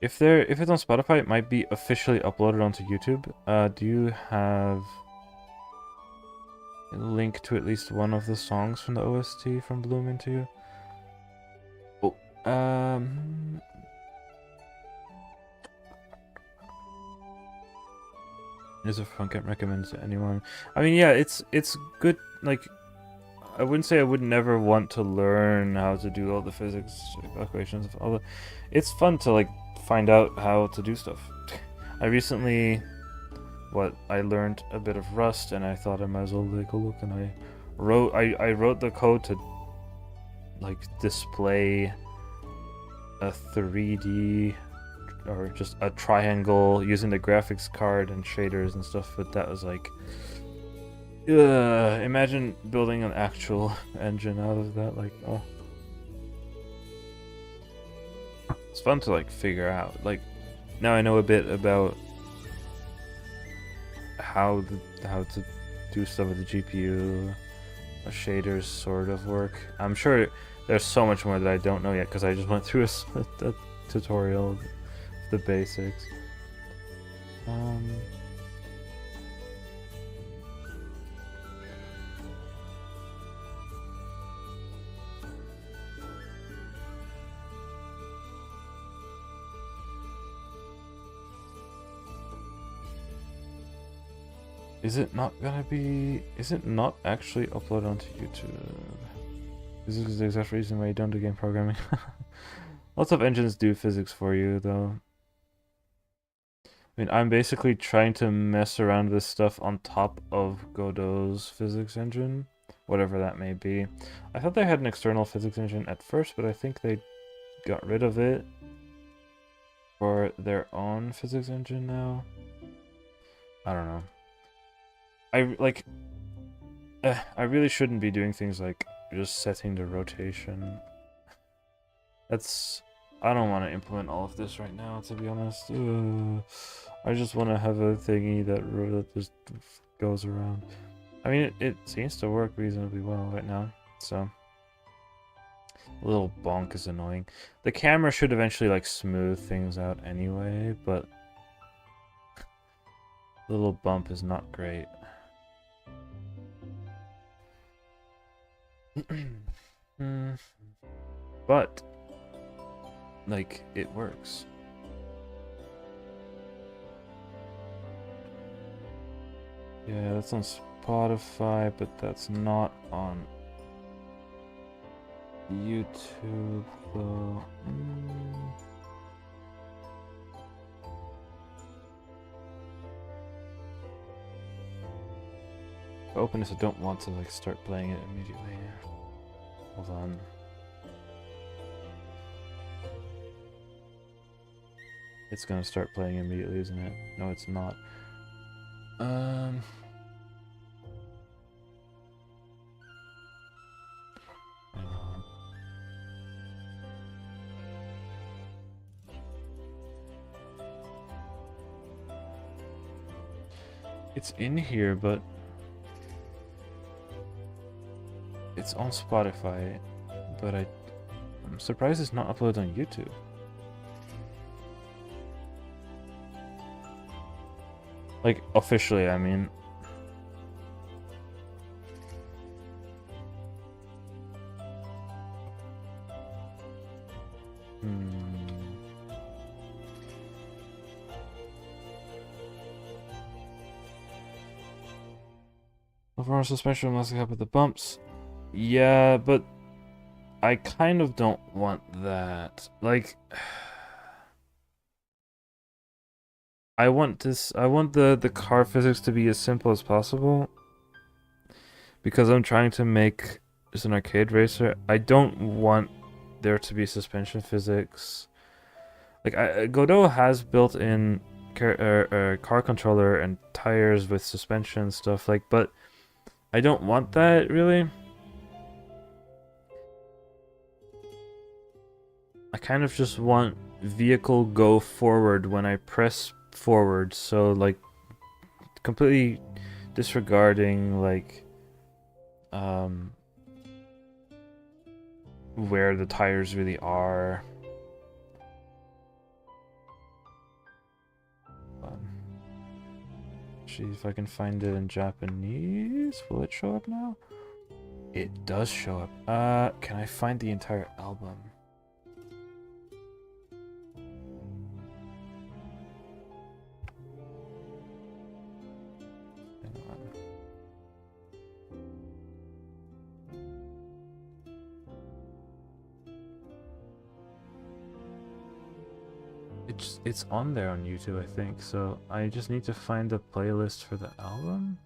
A: If it's on Spotify, it might be officially uploaded onto YouTube. Do you have a link to at least one of the songs from the OST from Bloom Into You? Oh, is a fun, can't recommend to anyone. I mean, yeah, it's good. Like, I wouldn't say I would never want to learn how to do all the physics equations. It's fun to like find out how to do stuff. I recently, I learned a bit of Rust, and I thought I might as well take a look. And I wrote the code to like display a 3D or just a triangle using the graphics card and shaders and stuff. But that was like, imagine building an actual engine out of that. Like, oh. It's fun to like figure out. Like, now I know a bit about how to do stuff with the GPU. Shaders sort of work. I'm sure there's so much more that I don't know yet because I just went through a tutorial of the basics. Is it not actually uploaded onto YouTube? This is the exact reason why you don't do game programming. Lots of engines do physics for you, though. I mean, I'm basically trying to mess around with this stuff on top of Godot's physics engine, whatever that may be. I thought they had an external physics engine at first, but I think they got rid of it for their own physics engine now. I don't know. I really shouldn't be doing things like just setting the rotation. I don't want to implement all of this right now, to be honest. I just want to have a thingy that just goes around. I mean, it seems to work reasonably well right now, so. A little bonk is annoying. The camera should eventually like smooth things out anyway, but the little bump is not great. But like, it works. Yeah, that's on Spotify, but that's not on YouTube though. If I open this, I don't want to like start playing it immediately. Hold on. It's gonna start playing immediately, isn't it? No, it's not. Hang on. It's in here, but It's on Spotify, but I'm surprised it's not uploaded on YouTube. Like, officially, I mean. Performance suspension must help with the bumps. Yeah, but I kind of don't want that. Like, I want the car physics to be as simple as possible. Because I'm trying to make just an arcade racer. I don't want there to be suspension physics. Like, Godot has built-in car controller and tires with suspension stuff, like, but I don't want that, really. I kind of just want vehicle go forward when I press forward, so, like, completely disregarding, like, where the tires really are. See if I can find it in Japanese. Will it show up now? It does show up. Can I find the entire album? Hang on. It's on there on YouTube, I think, so I just need to find the playlist for the album.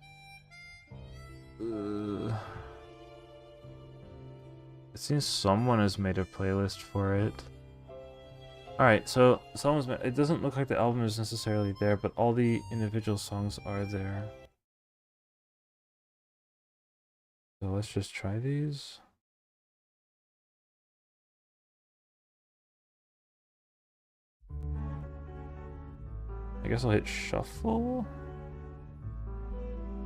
A: It seems someone has made a playlist for it. Alright, so someone's made, it doesn't look like the album is necessarily there, but all the individual songs are there. So let's just try these. I guess I'll hit shuffle.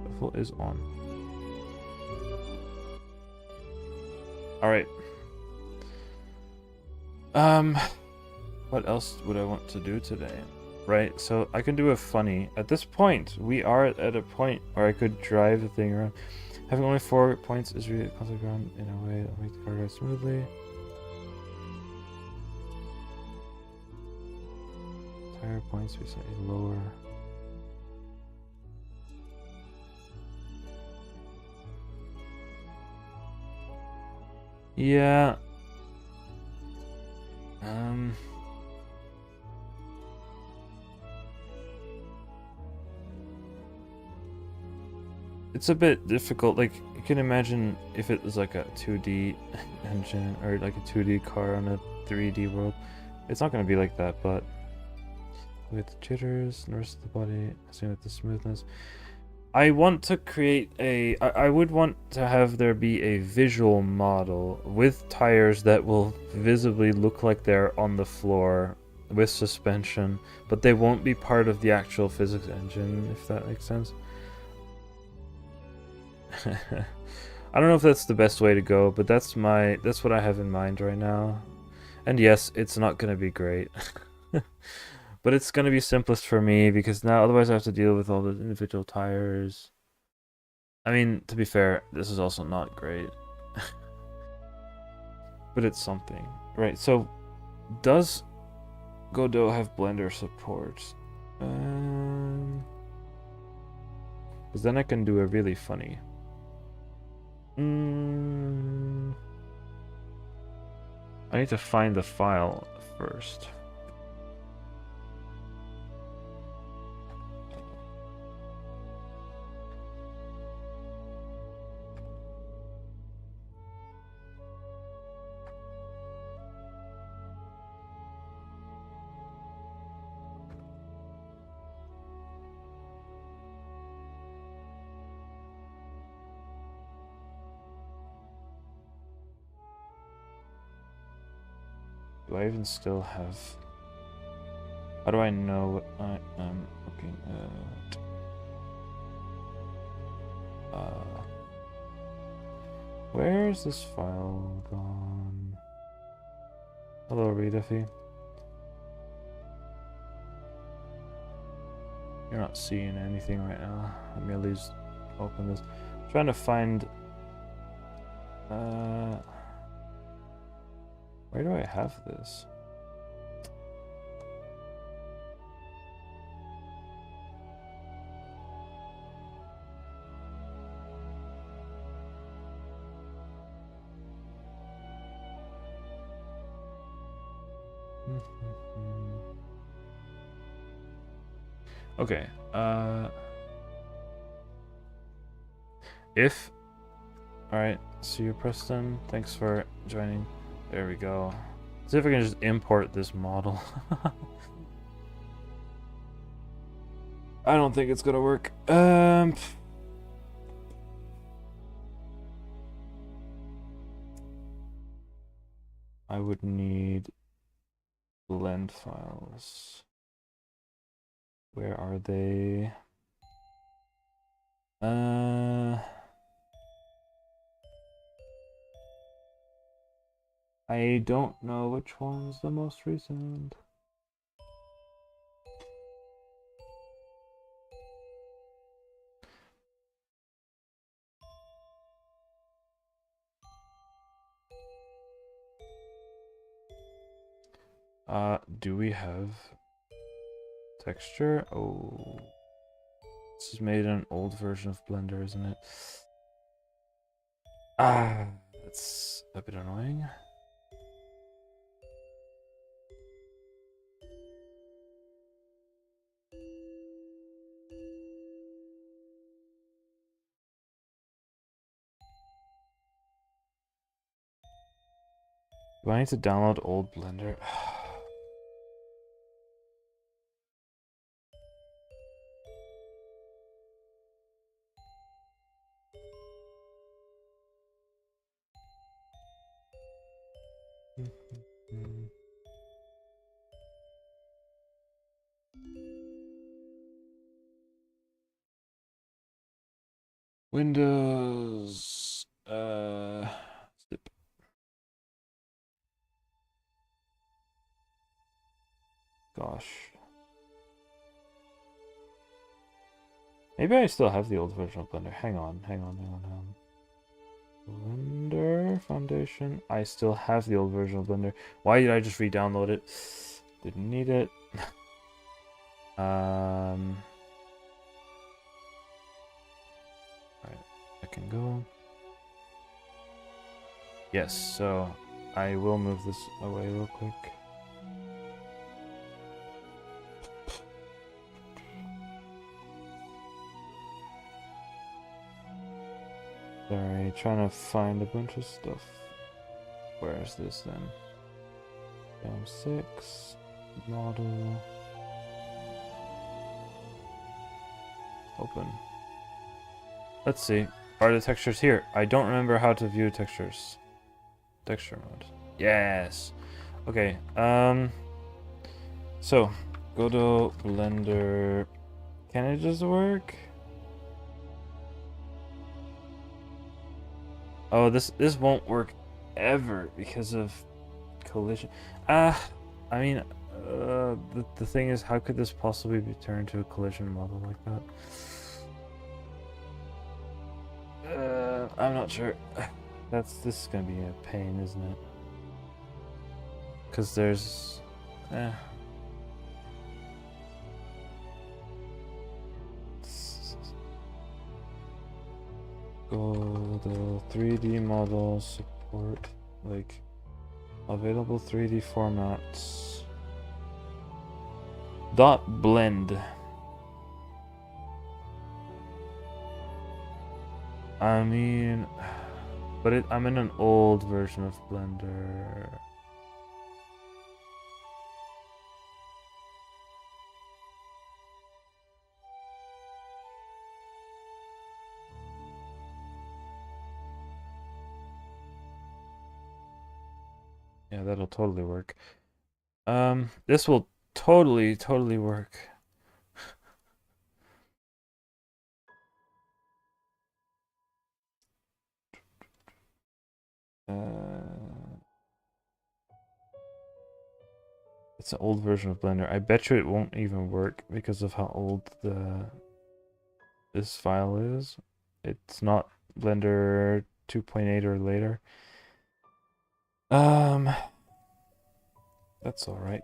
A: Shuffle is on. Alright. What else would I want to do today? Right, so I can do a funny. At this point, we are at a point where I could drive the thing around. Having only 4 points is really constant ground in a way that'll make the car ride smoothly. Tire points be slightly lower. Yeah. It's a bit difficult. Like, you can imagine if it was like a 2D engine or like a 2D car on a 3D world. It's not going to be like that, but with the jitters and the rest of the body, same with the smoothness. I want to create a... I would want to have there be a visual model with tires that will visibly look like they're on the floor with suspension, but they won't be part of the actual physics engine, if that makes sense. I don't know if that's the best way to go, but that's what I have in mind right now. And yes, it's not going to be great. But it's going to be simplest for me, because now otherwise I have to deal with all the individual tires. I mean, to be fair, this is also not great. But it's something. Right, so does Godot have Blender support? Because then I can do a really funny. I need to find the file first. Do I even still have... How do I know what I am looking at? Where's this file gone? Hello, Redify. You're not seeing anything right now. Let me at least open this. I'm trying to find... where do I have this? Okay, if... Alright, see you, Preston. Thanks for joining. There we go. See if I can just import this model. I don't think it's gonna work. I would need blend files. Where are they? I don't know which one's the most recent. Do we have texture? Oh, this is made in an old version of Blender, isn't it? Ah, that's a bit annoying. Do I need to download old Blender? Windows, zip. Gosh. Maybe I still have the old version of Blender. Hang on. Blender Foundation. I still have the old version of Blender. Why did I just re-download it? Didn't need it. Alright, I can go. Yes, so I will move this away real quick. Sorry, trying to find a bunch of stuff. Where is this then? Down 6 model. Open. Let's see. Are the textures here? I don't remember how to view textures. Texture mode. Yes. Okay. So Godot Blender. Can it just work? Oh, this won't work ever because of collision. I mean, the thing is, how could this possibly be turned into a collision model like that? I'm not sure. This is gonna be a pain, isn't it? Because there's, Godot 3D model support, like available 3D formats. .blend. I mean, but I'm in an old version of Blender. Yeah, that'll totally work. This will totally work. It's an old version of Blender. I bet you it won't even work because of how old this file is. It's not Blender 2.8 or later. That's all right.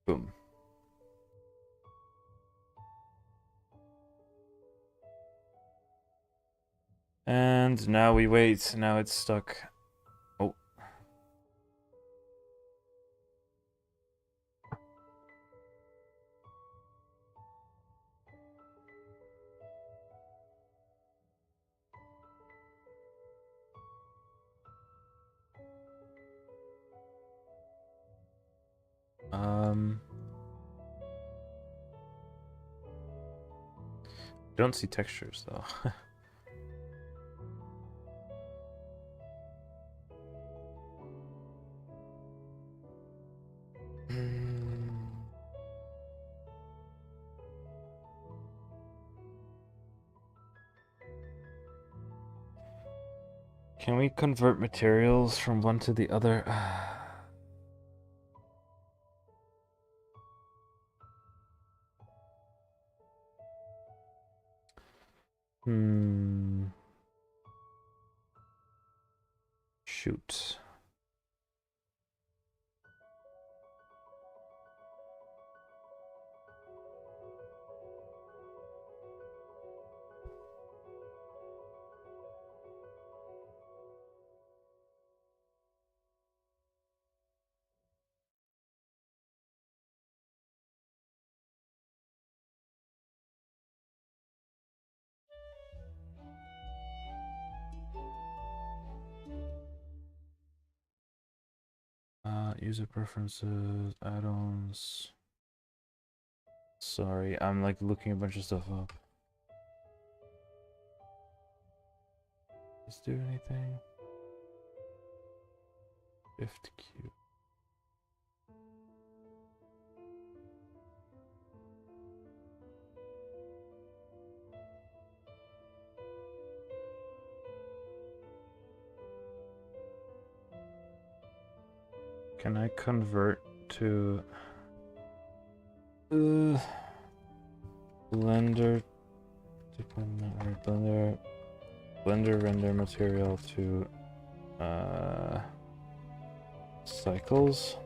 A: Boom. And now we wait. Now it's stuck. Oh. Don't see textures though. Can we convert materials from one to the other? Shoot. User preferences, add-ons. Sorry, I'm like looking a bunch of stuff up. Let's do anything. Shift Q. Can I convert to Blender render material to cycles?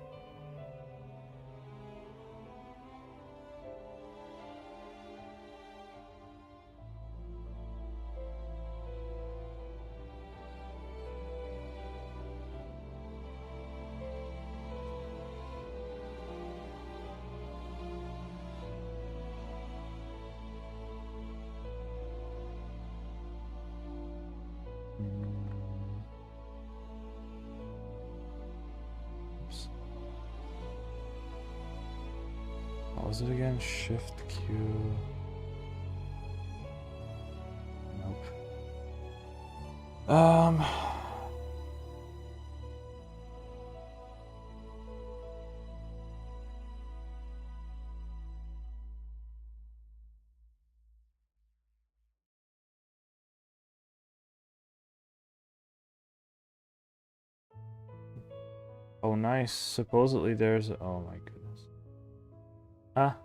A: What was it again? Shift Q. Nope. Oh, nice. Supposedly there's. Oh my goodness. Ah.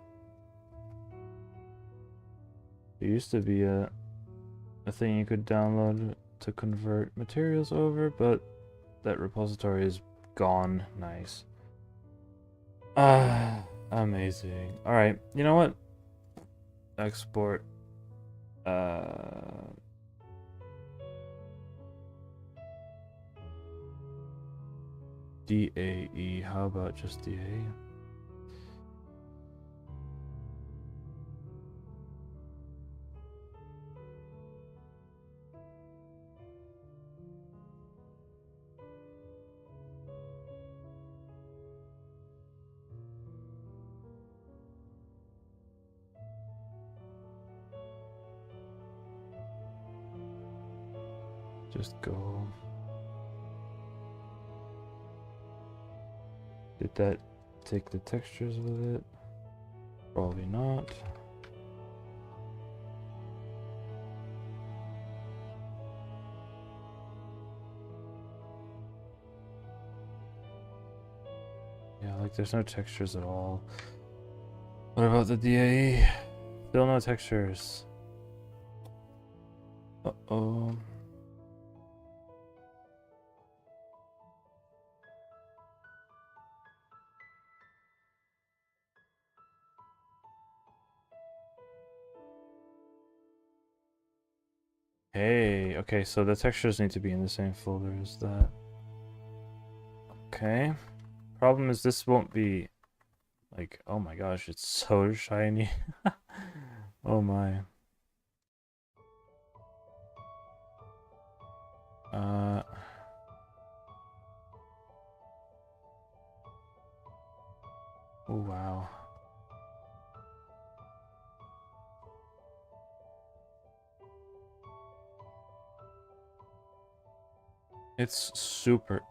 A: There used to be a thing you could download to convert materials over, but that repository is gone. Nice. Ah, amazing. All right. You know what? Export. DAE. How about just DAE? Just go. Did that take the textures with it. Probably not. Yeah, like there's no textures at all. What about the DAE? Still no textures. Uh-oh. Hey, okay, so the textures need to be in the same folder as that. Okay. Problem is this won't be like, oh my gosh, it's so shiny. Oh my. Oh wow. It's super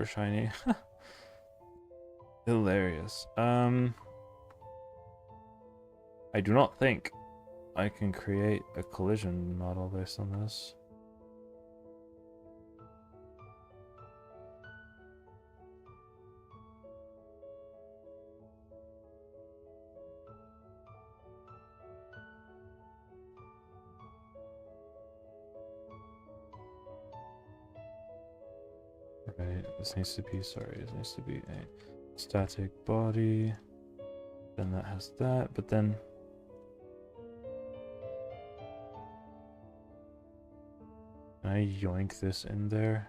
A: shiny. Hilarious. I do not think I can create a collision model based on this. Right, this needs to be, sorry, this needs to be a static body. Then that has that, but then can I yoink this in there?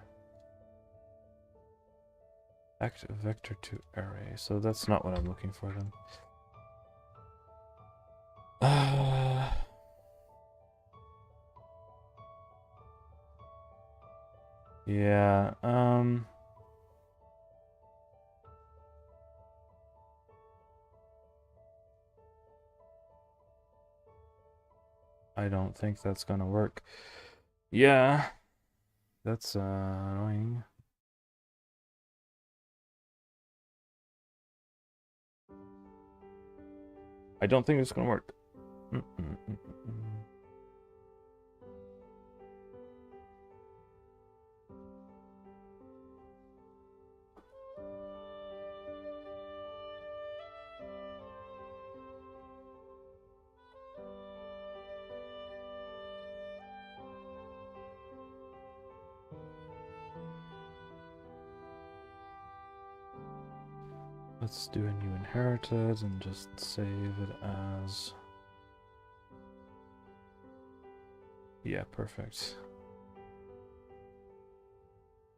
A: Act vector to array. So that's not what I'm looking for then. Yeah, I don't think that's gonna work. Yeah, that's annoying. I don't think it's gonna work. Let's do a new inherited and just save it as... Yeah, perfect.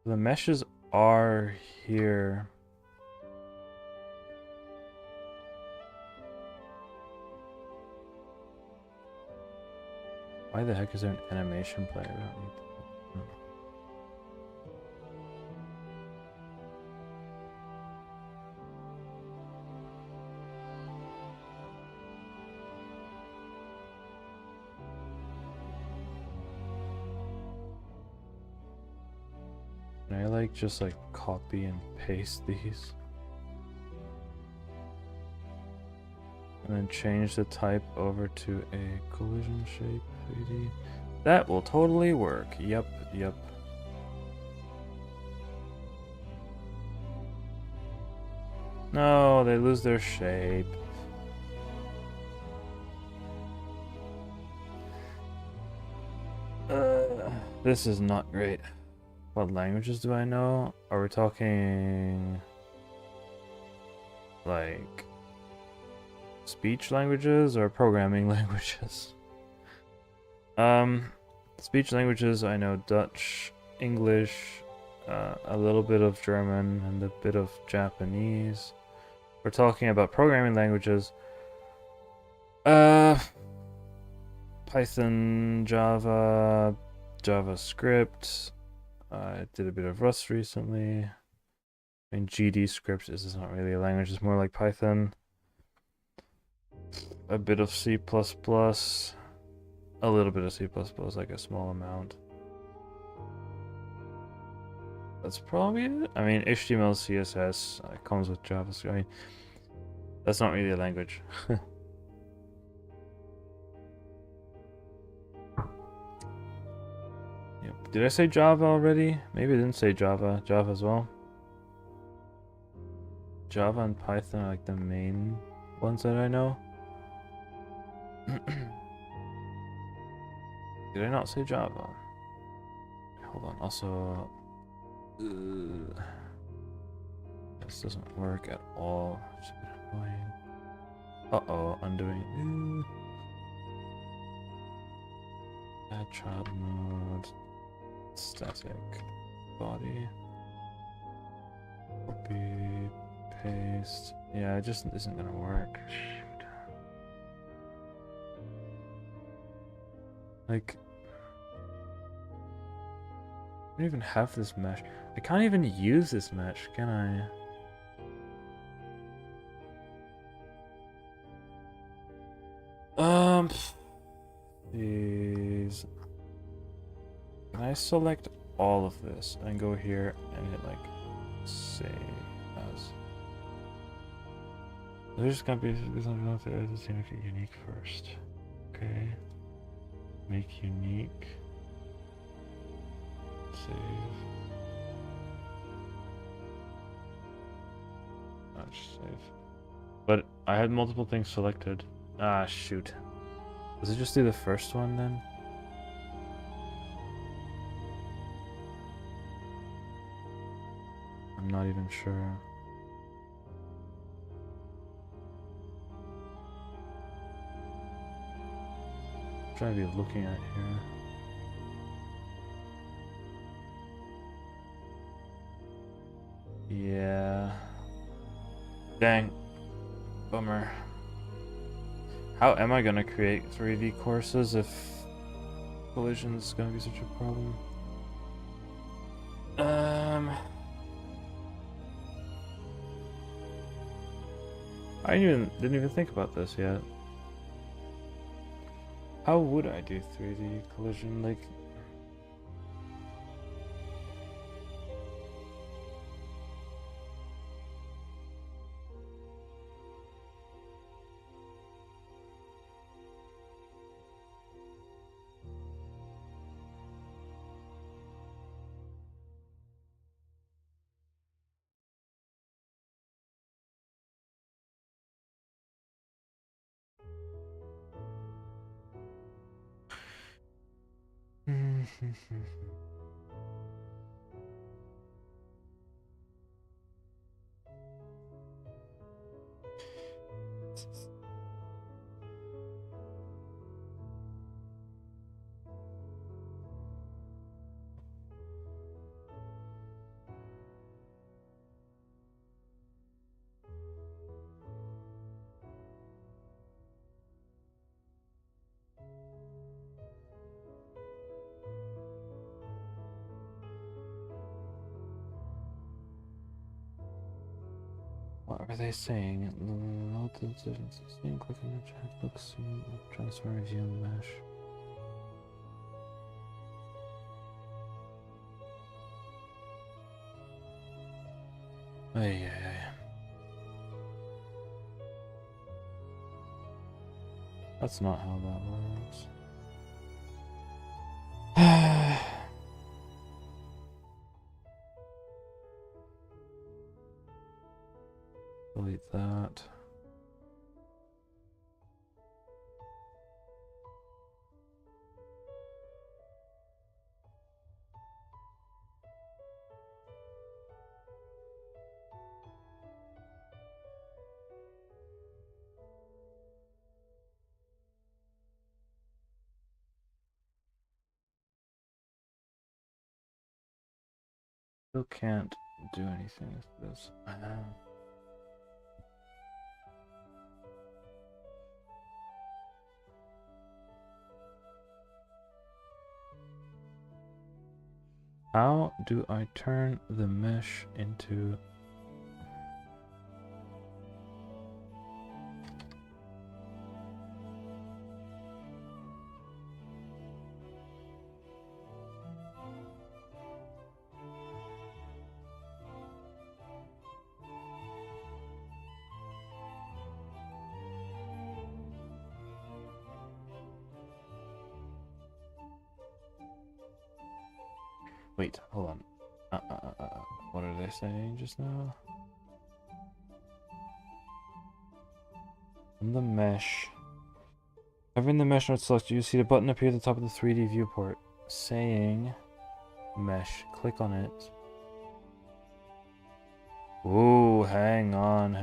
A: The meshes are here. Why the heck is there an animation player? I don't need that. Can I like just like copy and paste these? And then change the type over to a collision shape 3D. That will totally work. Yep, yep. No, they lose their shape. This is not great. What languages do I know? Are we talking like speech languages or programming languages? Speech languages, I know Dutch, English, a little bit of German, and a bit of Japanese. We're talking about programming languages. Python, Java, JavaScript. I did a bit of Rust recently. I mean, GD script is not really a language, it's more like Python. A bit of C++. A little bit of C++, like a small amount. that's probably it. I mean, HTML, CSS comes with JavaScript. I mean, that's not really a language. Yep. Did I say Java already? Maybe I didn't say Java. Java as well. Java and Python are like the main ones that I know. Did I not say Java? Hold on. Also, this doesn't work at all. It's a bit annoying. Uh-oh, undoing. Add child mode. Static. Body. Copy. Paste. Yeah, it just isn't gonna work. Shoot. Like, I don't even have this mesh. I can't even use this mesh, can I? Please. Can I select all of this and go here and hit like save as? There's just gonna be something else that is to make it unique first. Okay. Make unique. Save. Not just save. But I had multiple things selected. Ah, shoot. Does it just do the first one then? I'm not even sure. I'm trying to be looking at here. Yeah. Dang. Bummer. How am I gonna create 3D courses if collision is gonna be such a problem? I didn't even think about this yet. How would I do 3D collision? Like, what are they saying? Load the differences. Click on the chat. Look, see, transfer, review, mesh. Ay. That's not how that works. Delete that. Still can't do anything with this. How do I turn the mesh into... Wait, hold on. What are they saying just now? On the mesh. Having the mesh node selected, you see the button appear at the top of the 3D viewport saying mesh. Click on it. Ooh, hang on.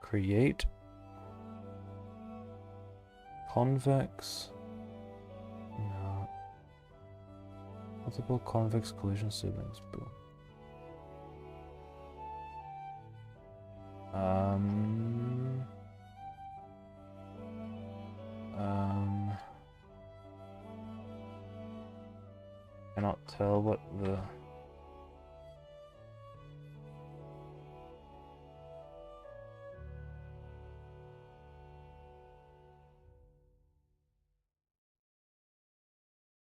A: Create. Convex. No. Multiple convex collision siblings. Boom. Cannot tell what the...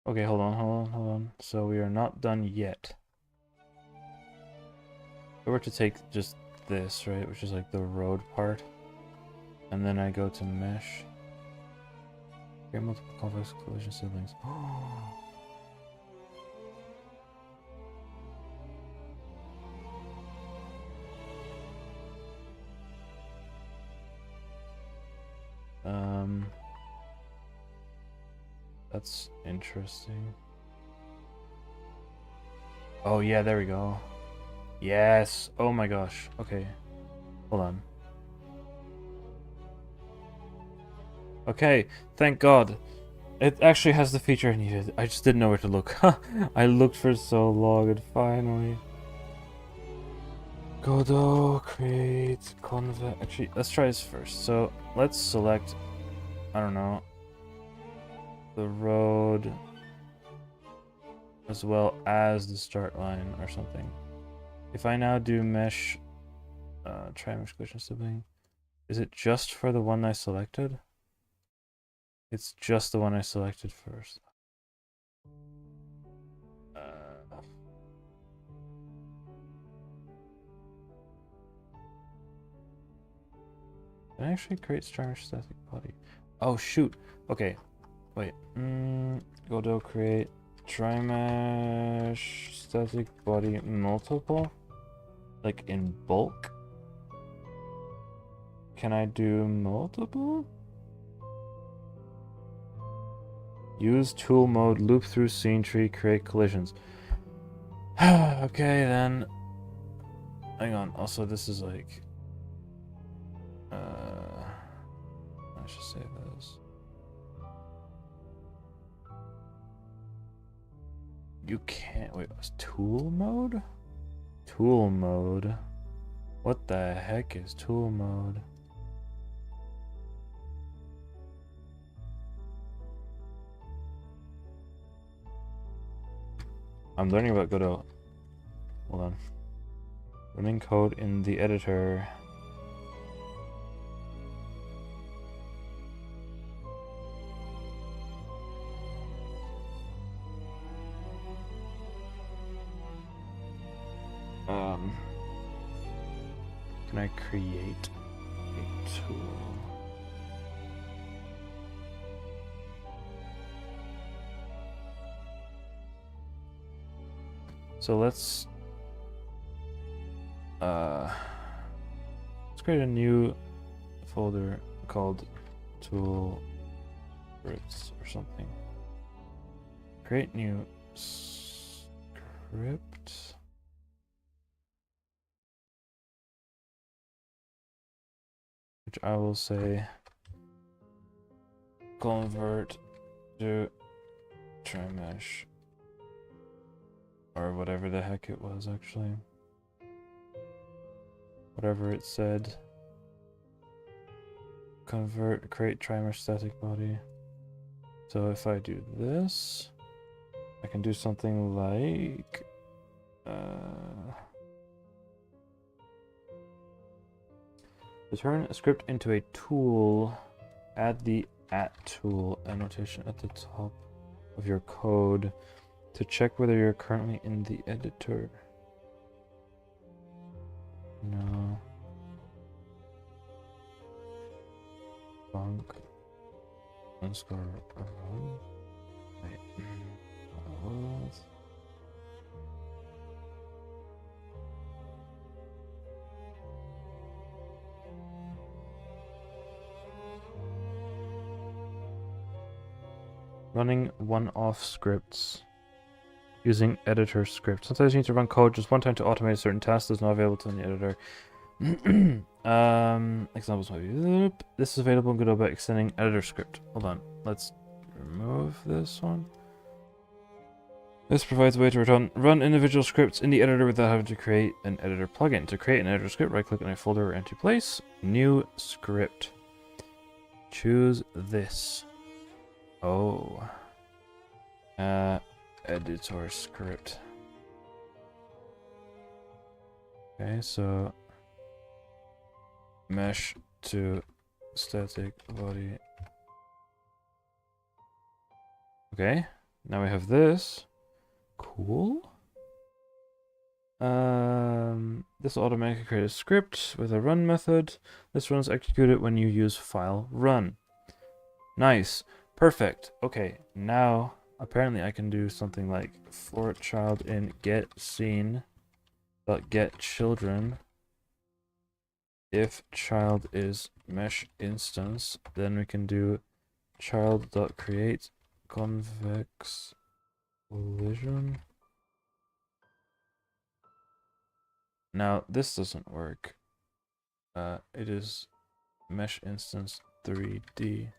A: Okay, hold on. So we are not done yet. If we were to take just this, right, which is like the road part, and then I go to mesh. Create multiple convex collision siblings. That's interesting. Oh yeah, there we go. Yes. Oh my gosh. Okay. Hold on. Okay, thank God. It actually has the feature I needed. I just didn't know where to look. I looked for so long and finally. Godot, create, convex. Actually, let's try this first. So let's select, I don't know, the road as well as the start line or something. If I now do mesh, try mesh collision sibling, is it just for the one I selected? It's just the one I selected first. Can I actually create Strimesh static body? Oh shoot. Okay. Wait. Godot create Trimesh static body multiple? Like in bulk? Can I do multiple? Use tool mode, loop through scene tree, create collisions. Okay then. Hang on. Also, this is like... I should save this. You can't... Wait, was tool mode? Tool mode? What the heck is tool mode? I'm learning about Godot. Hold on. Running code in the editor. Can I create a tool? So let's create a new folder called tool scripts or something. Create new script. Which I will say convert to Trimesh or whatever the heck it was actually. Whatever it said. Convert, create Trimesh static body. So if I do this, I can do something like to turn a script into a tool, add the @tool annotation at the top of your code to check whether you're currently in the editor. No. Bunk. underscore run. Wait. What? Running one-off scripts using editor script. Sometimes you need to run code just one time to automate a certain task that's not available to the editor. Examples might be this is available in Godot by extending editor script. Hold on, let's remove this one. This provides a way to run individual scripts in the editor without having to create an editor plugin. To create an editor script, right-click on a folder or empty place. New script. Choose this. Oh. Editor script. Okay, so mesh to static body. Okay, now we have this. Cool. This will automatically create a script with a run method. This run is executed when you use file run. Nice. Perfect. Okay, now apparently I can do something like for child in get scene dot get children. If child is mesh instance, then we can do child dot create convex collision. Now this doesn't work. It is mesh instance 3D.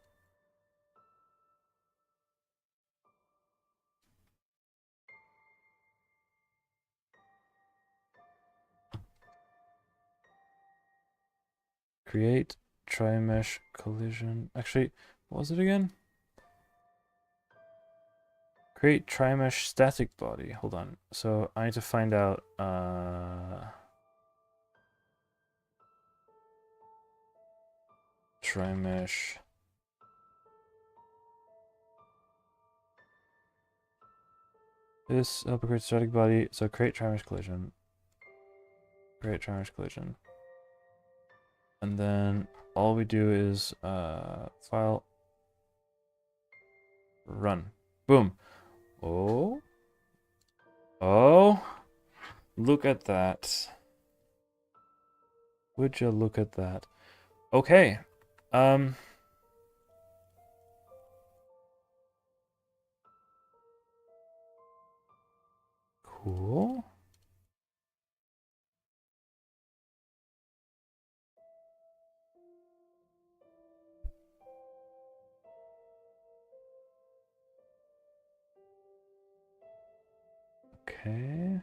A: Create tri-mesh collision. Actually, what was it again? Create tri-mesh static body. Hold on. So I need to find out tri-mesh. This help create static body. So create tri-mesh collision. Create tri-mesh collision. And then all we do is file run. Boom. Oh. Oh. Look at that. Would you look at that? Okay. Cool. Okay.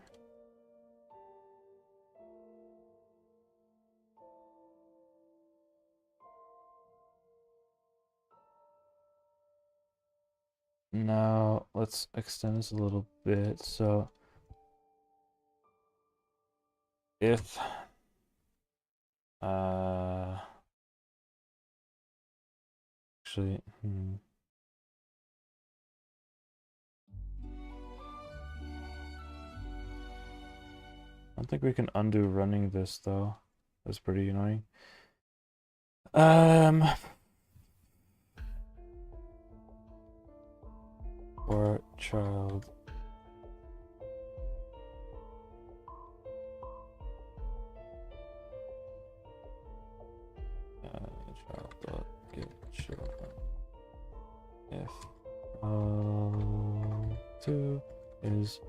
A: Now let's extend this a little bit. So if actually I don't think we can undo running this though. That's pretty annoying. For child. Child dot get children. If 2 is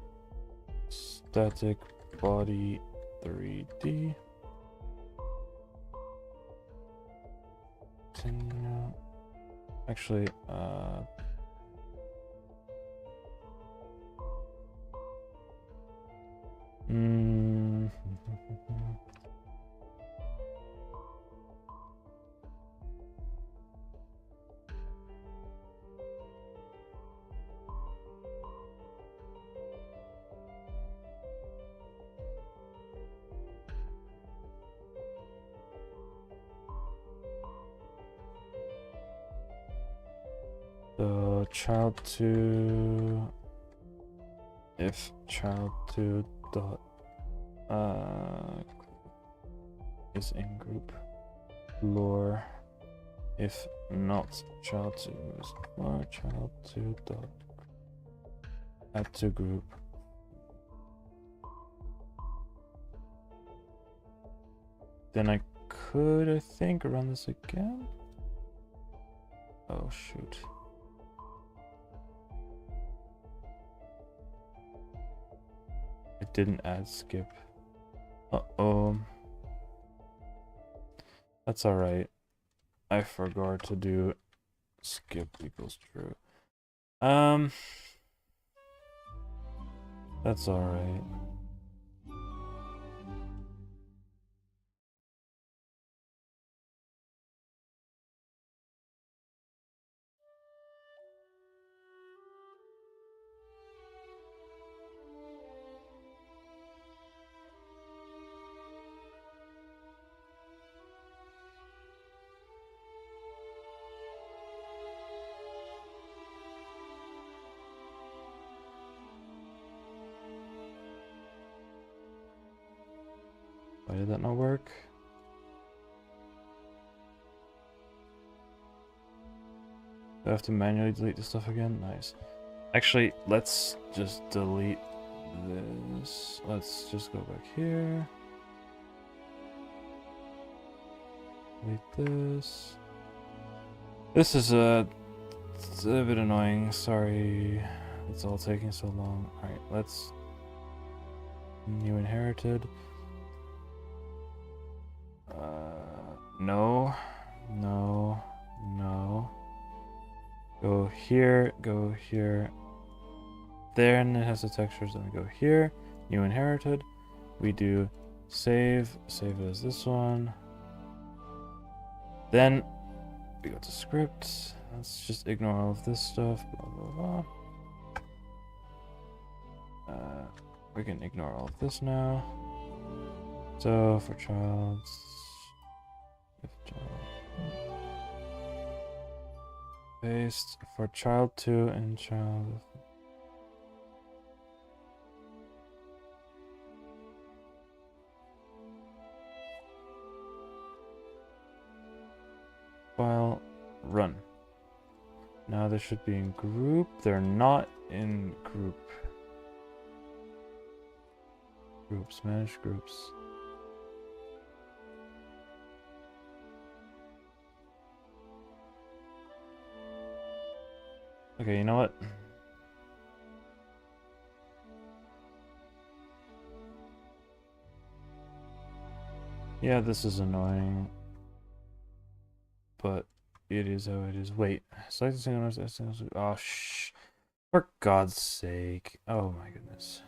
A: static body 3D. Continue. Actually, so child2 if child2 dot is in group lore If not, child2 is for child2 dot add to group. Then I could, I think, run this again. Oh shoot. It didn't add skip. Uh-oh. That's alright. I forgot to do skip equals true. That's alright. Why did that not work? Do I have to manually delete the stuff again? Nice. Actually, let's just delete this. Let's just go back here. Delete this. This is it's a bit annoying. Sorry. It's all taking so long. Alright, let's... New inherited. No. No. No. Go here, go here. Then it has the textures, then we go here. New inherited. We do save. Save as this one. Then we go to script. Let's just ignore all of this stuff. Blah, blah, blah. We can ignore all of this now. So for child, if child paste for child2 and child. File run. Now they should be in group. They're not in group. Groups, manage groups. Okay, you know what? Yeah, this is annoying. But it is how it is. Wait, select the single. Oh, shh. For God's sake. Oh my goodness.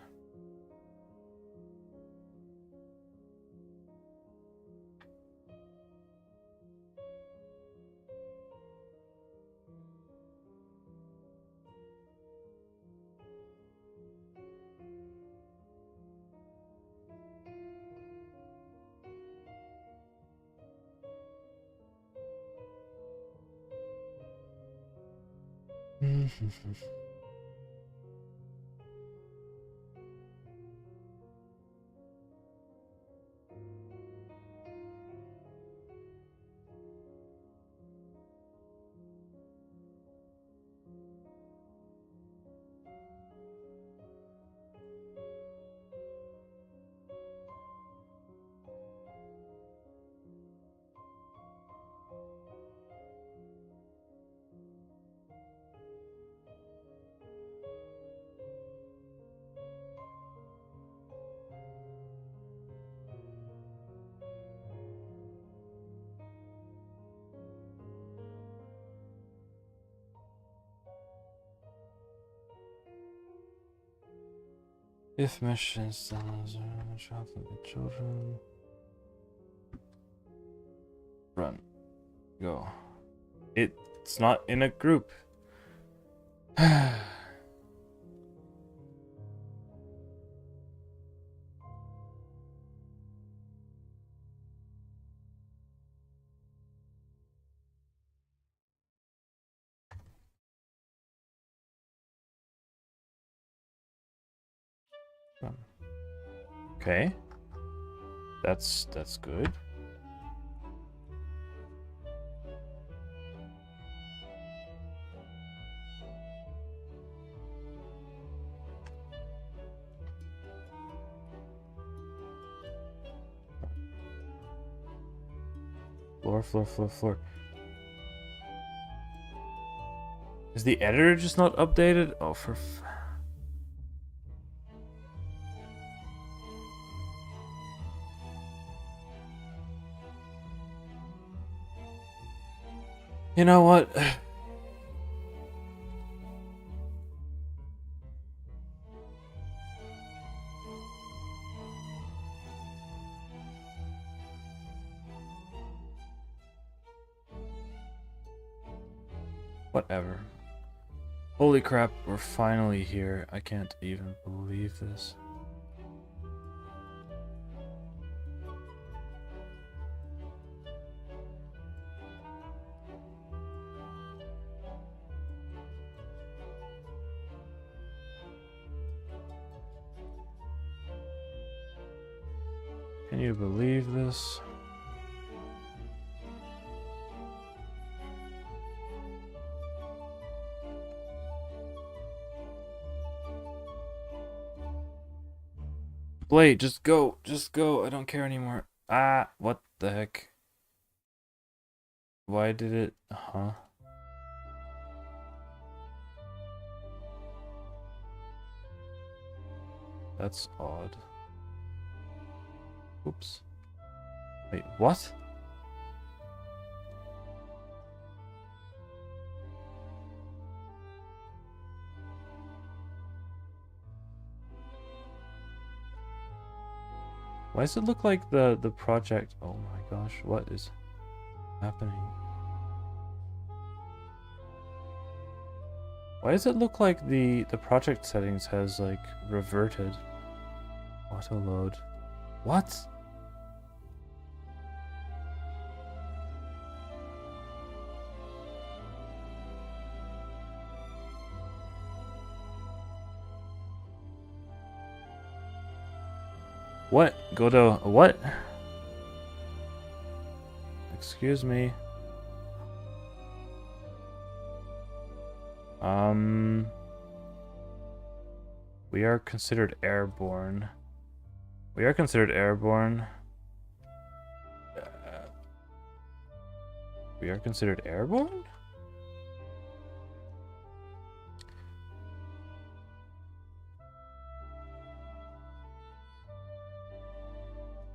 A: If mesh installs child for the children. Run. Go. It's not in a group. Run. Okay. That's good. Floor, floor, floor, floor. Is the editor just not updated? Oh, for you know what? Whatever. Holy crap, we're finally here. I can't even believe this. Can you believe this? Blade, just go. Just go. I don't care anymore. Ah, what the heck? Why did it... Huh? That's odd. Oops. Wait, what? Why does it look like the project... Oh my gosh, what is happening? Why does it look like the project settings has like reverted? Auto load. What? What? Godot, what? Excuse me. We are considered airborne. We are considered airborne. We are considered airborne?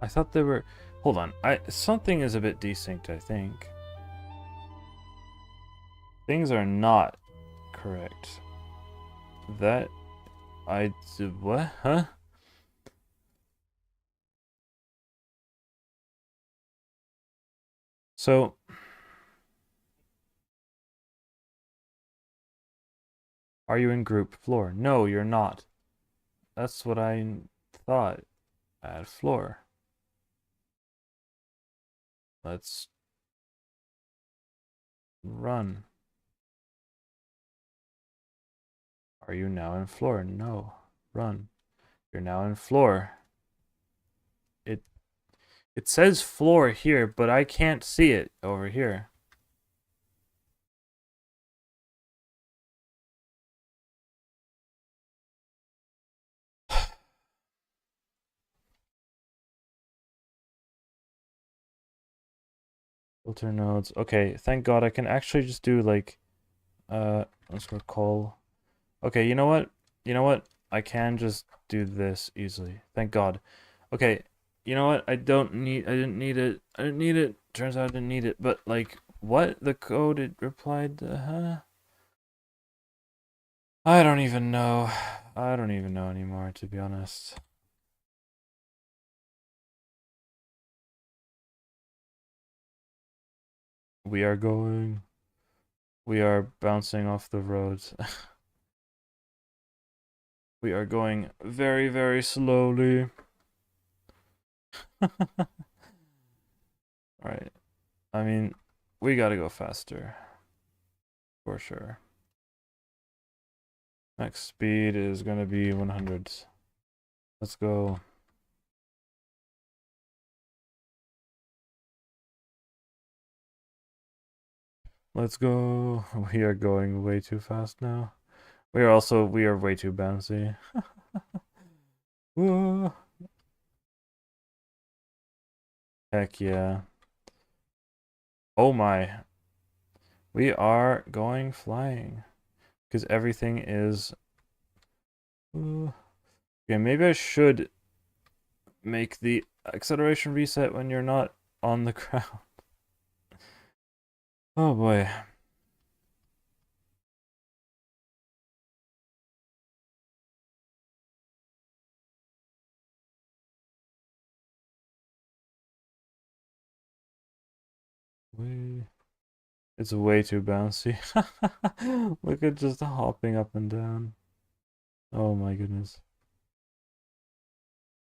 A: I thought they were... Hold on. Something is a bit desynced, I think. Things are not correct. That... What? Huh? So... Are you in group floor? No, you're not. That's what I thought. Add floor. Let's run. Are you now in floor? No. Run. You're now in floor. It says floor here, but I can't see it over here. Filter nodes. Okay, thank God I can actually just do like let's go call. Okay, you know what? You know what? I can just do this easily. Thank God. Okay, you know what? I didn't need it. I didn't need it. Turns out I didn't need it. But like what? The code it replied huh? I don't even know. I don't even know anymore, to be honest. We are going. We are bouncing off the roads. We are going very, very slowly. Alright. I mean, we gotta go faster. For sure. Max speed is gonna be 100. Let's go. Let's go. We are going way too fast now. We are way too bouncy. Whoa. Heck yeah. Oh my. We are going flying. Because everything is... Okay, maybe I should make the acceleration reset when you're not on the ground. Oh boy. It's way too bouncy. Look at just hopping up and down. Oh my goodness.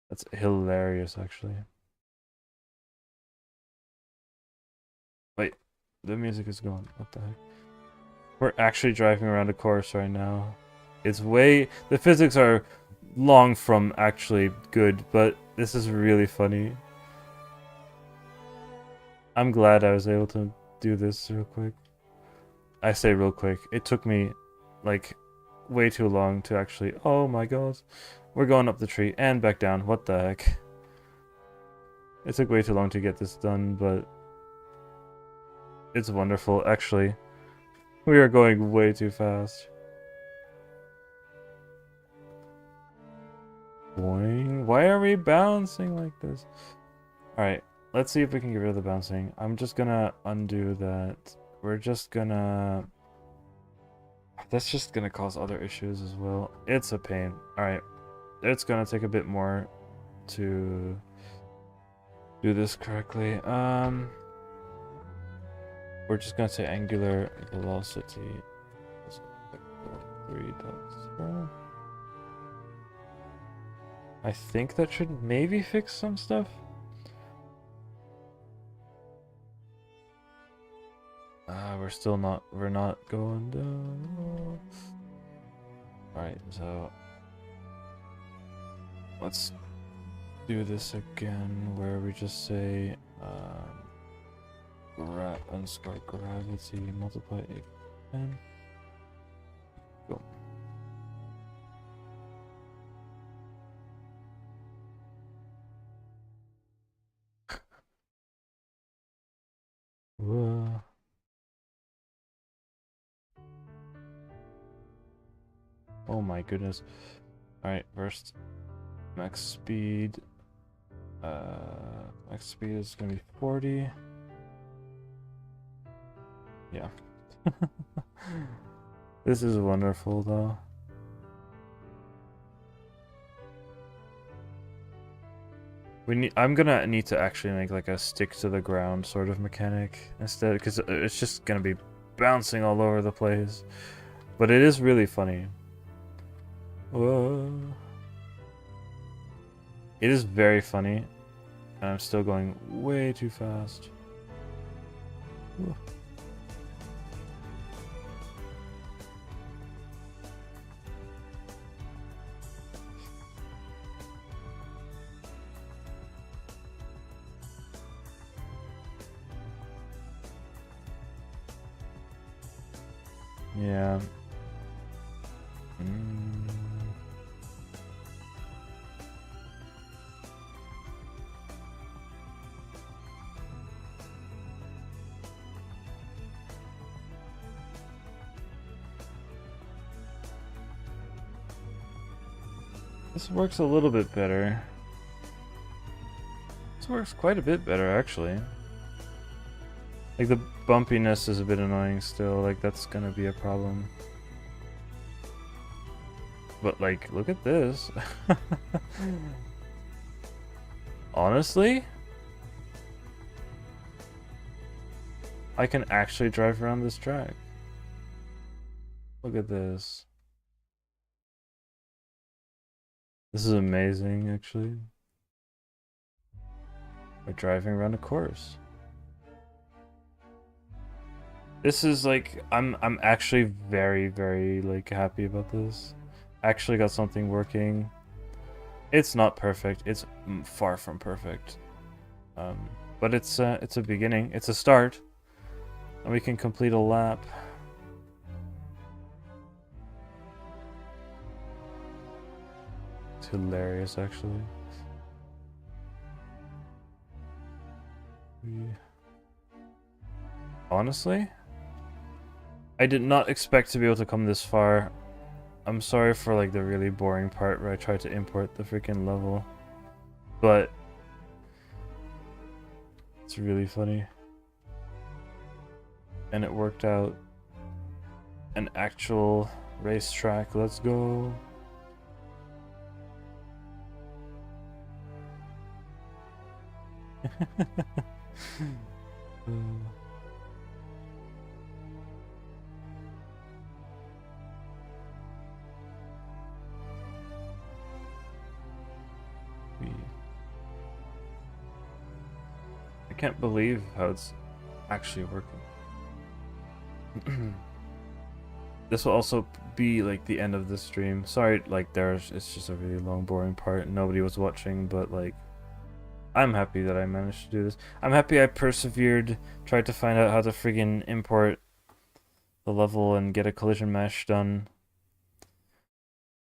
A: That's hilarious, actually. Wait, the music is gone. What the heck? We're actually driving around a course right now. It's way... The physics are long from actually good, but this is really funny. I'm glad I was able to do this real quick. I say real quick. It took me, like, way too long to actually... Oh my god. We're going up the tree and back down. What the heck? It took way too long to get this done, but... It's wonderful, actually. We are going way too fast. Boing. Why are we bouncing like this? Alright, let's see if we can get rid of the bouncing. I'm just gonna undo that. We're just gonna... That's just gonna cause other issues as well. It's a pain. Alright, it's gonna take a bit more to do this correctly. We're just gonna say angular velocity is 3.0. I think that should maybe fix some stuff. We're not going down. Alright, so let's do this again where we just say unsquare gravity multiply again. Go. Whoa. Oh my goodness. Alright, first max speed. Max speed is gonna be 40. Yeah. This is wonderful though. I'm gonna need to actually make like a stick to the ground sort of mechanic instead, because it's just gonna be bouncing all over the place. But it is really funny. Whoa. It is very funny, and I'm still going way too fast. Whoa. Yeah. This works a little bit better. This works quite a bit better, actually. Like, the bumpiness is a bit annoying still, like, that's gonna be a problem. But, like, look at this. Honestly? I can actually drive around this track. Look at this. This is amazing, actually. We're driving around a course. This is like, I'm actually very, very like happy about this. Actually got something working. It's not perfect. It's far from perfect. But it's a beginning. It's a start. And we can complete a lap. It's hilarious, actually. Honestly, I did not expect to be able to come this far. I'm sorry for like the really boring part where I tried to import the freaking level, but it's really funny. And it worked out. An actual racetrack, let's go. I can't believe how it's actually working. This will also be like the end of the stream. Sorry, like it's just a really long, boring part. Nobody was watching, but like, I'm happy that I managed to do this. I'm happy I persevered, tried to find out how to friggin' import the level and get a collision mesh done.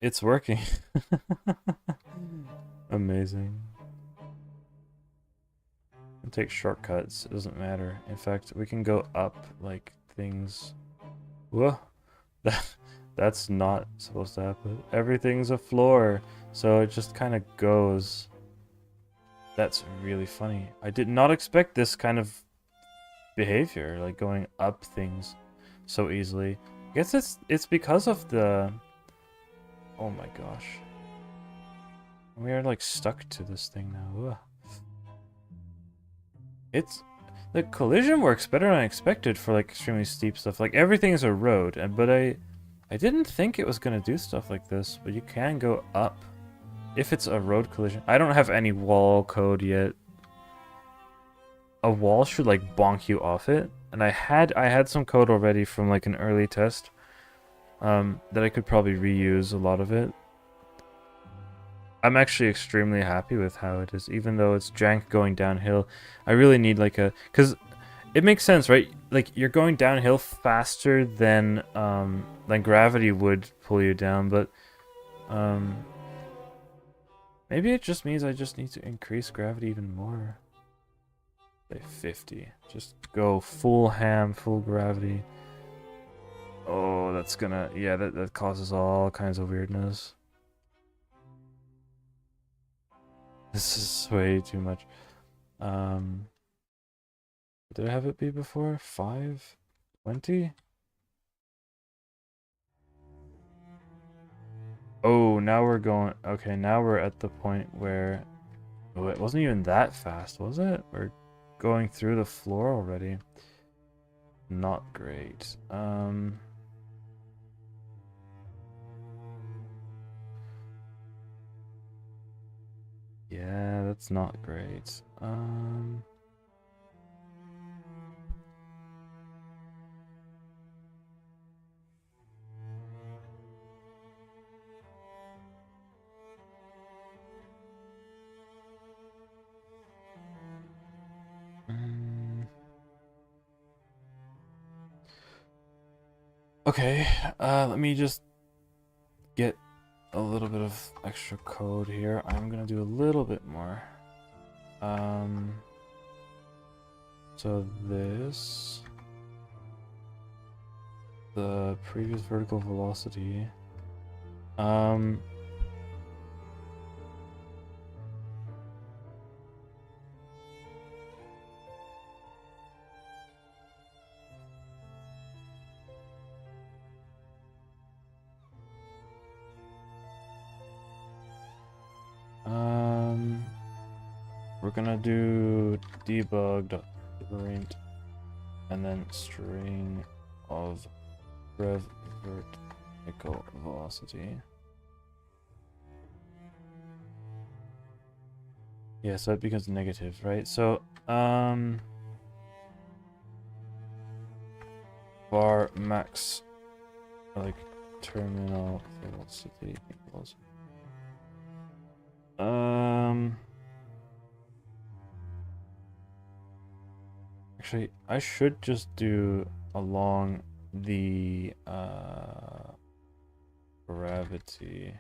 A: It's working. Amazing. And take shortcuts, it doesn't matter. In fact, we can go up like things. Whoa. That's not supposed to happen. Everything's a floor, so it just kind of goes. That's really funny. I did not expect this kind of behavior, like going up things so easily. I guess it's because of the... Oh my gosh. We are like stuck to this thing now. Ugh. The collision works better than I expected for like extremely steep stuff. Like everything is a road, but I didn't think it was gonna do stuff like this. But you can go up if it's a road collision. I don't have any wall code yet. A wall should like bonk you off it, and I had some code already from like an early test that I could probably reuse a lot of it. I'm actually extremely happy with how it is, even though it's jank going downhill. I really need like because it makes sense, right? Like you're going downhill faster than gravity would pull you down, but maybe it just means I just need to increase gravity even more. Say 50. Just go full ham, full gravity. Oh, that's gonna, yeah, that causes all kinds of weirdness. This is way too much. Did I have it be before? 520? Oh, now we're going, okay, now we're at the point where, oh, it wasn't even that fast, was it? We're going through the floor already. Not great. Yeah, that's not great. Okay, let me just get a little bit of extra code here. I'm gonna do a little bit more. So this, the previous vertical velocity, we're gonna do debug.int and then string of rev vertical velocity. Yeah, so it becomes negative, right? So, var max, like, terminal velocity equals, actually, I should just do along the, gravity.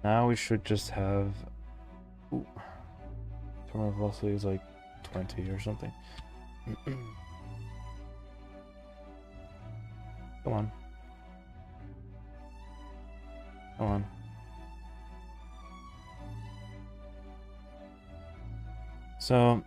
A: Now we should just have... Ooh. Terminal velocity is like 20 or something. Come on. Come on. So...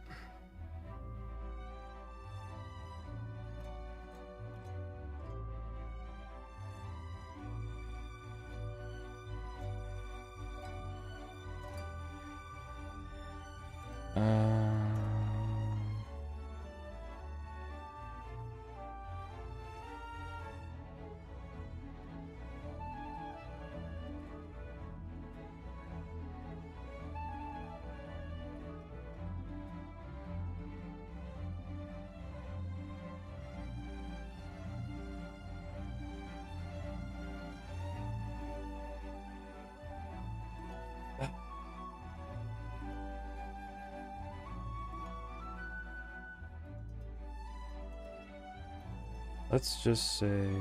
A: let's just say...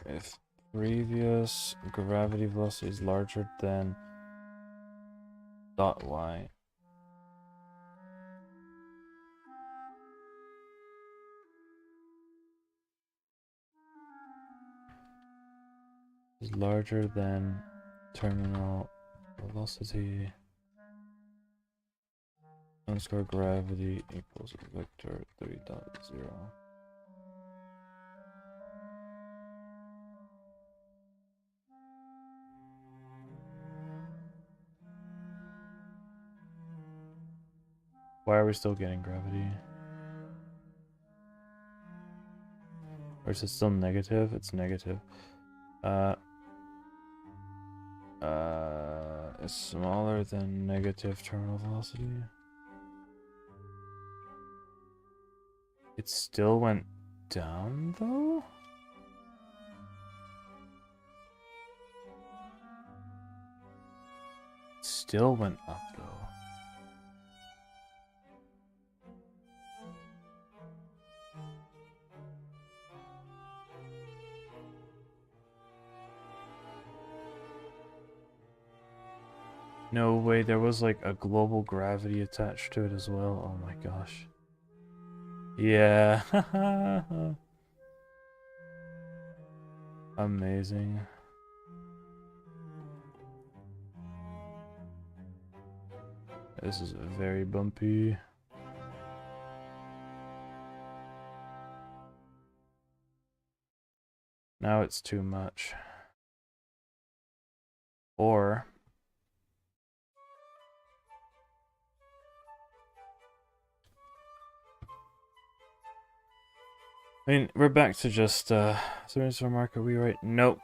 A: If previous gravity velocity is larger than dot y, is larger than terminal velocity underscore gravity equals vector 3.0. Why are we still getting gravity? Or is it still negative? It's negative. Is smaller than negative terminal velocity. It still went down though? It still went up though. No way, there was like a global gravity attached to it as well. Oh my gosh. Yeah. Amazing. This is very bumpy. Now it's too much. Or... I mean, we're back to just, so mark, are we right? Nope.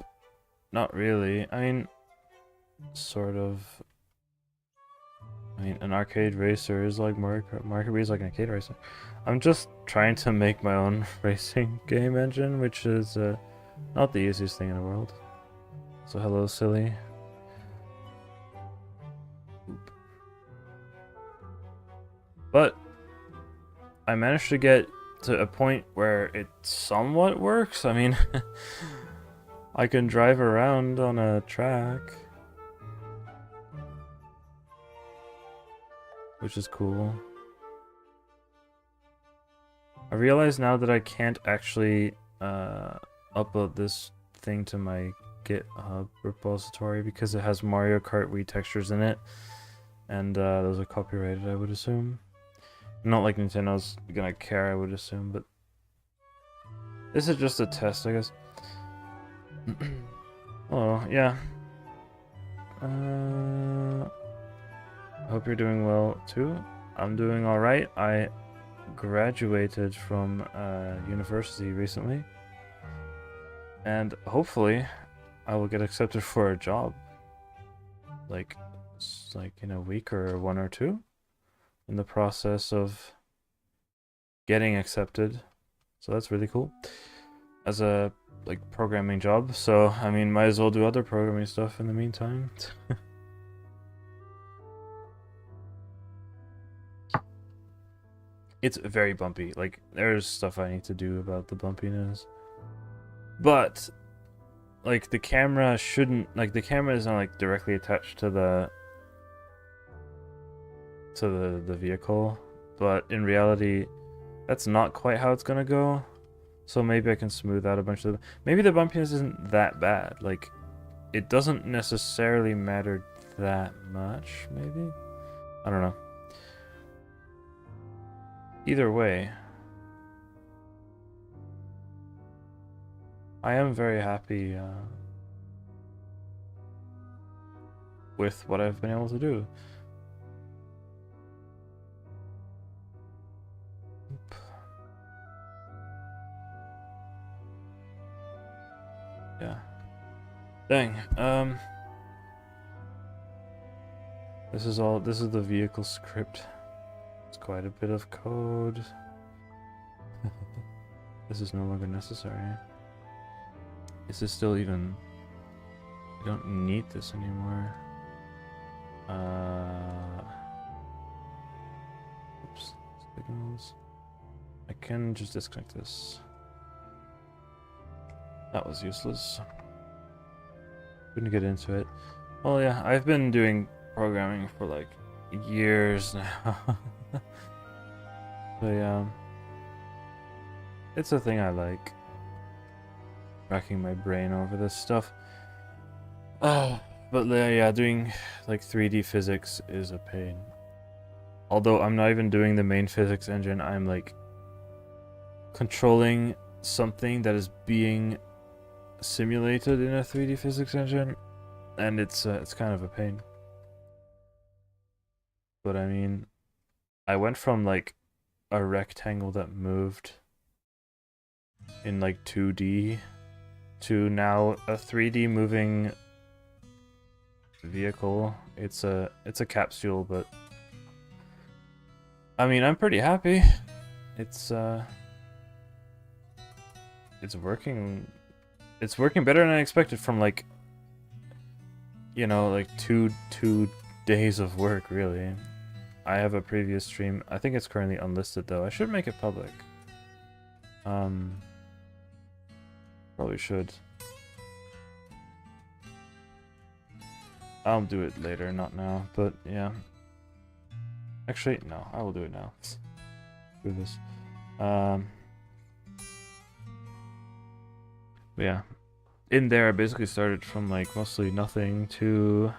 A: Not really. I mean, sort of. I mean, an arcade racer is like Mario Kart is like an arcade racer. I'm just trying to make my own racing game engine, which is, not the easiest thing in the world. So hello, silly. Oop. But, I managed to get to a point where it somewhat works. I mean, I can drive around on a track, which is cool. I realize now that I can't actually upload this thing to my GitHub repository because it has Mario Kart Wii textures in it, and those are copyrighted, I would assume. Not like Nintendo's gonna care, I would assume, but this is just a test, I guess. Oh, yeah. I hope you're doing well, too. I'm doing alright. I graduated from university recently. And hopefully I will get accepted for a job like in a week or one or two, in the process of getting accepted. So that's really cool as a like programming job. So I mean, might as well do other programming stuff in the meantime. It's very bumpy. Like, there's stuff I need to do about the bumpiness. But like the camera shouldn't, like the camera isn't like directly attached to the vehicle, but in reality that's not quite how it's gonna go. So maybe I can smooth out a bunch of maybe the bumpiness isn't that bad. Like, it doesn't necessarily matter that much, maybe? I don't know. Either way, I am very happy with what I've been able to do. Yeah. Dang. This is the vehicle script. It's quite a bit of code. This is no longer necessary. Is this still even... I don't need this anymore. Oops. Signals. I can just disconnect this. That was useless. Couldn't get into it. Well, yeah, I've been doing programming for like years now. So yeah, it's a thing I like. Racking my brain over this stuff. But yeah, doing like 3D physics is a pain. Although I'm not even doing the main physics engine, I'm like controlling something that is being simulated in a 3D physics engine, and it's kind of a pain. But I mean, I went from like a rectangle that moved in like 2D to now a 3D moving vehicle. It's a capsule, but I mean, I'm pretty happy. It's working. It's working better than I expected from like, you know, like two days of work, really. I have a previous stream. I think it's currently unlisted though. I should make it public. Probably should. I'll do it later, not now, but yeah. Actually, no, I will do it now. Do this. Yeah. In there, I basically started from like mostly nothing to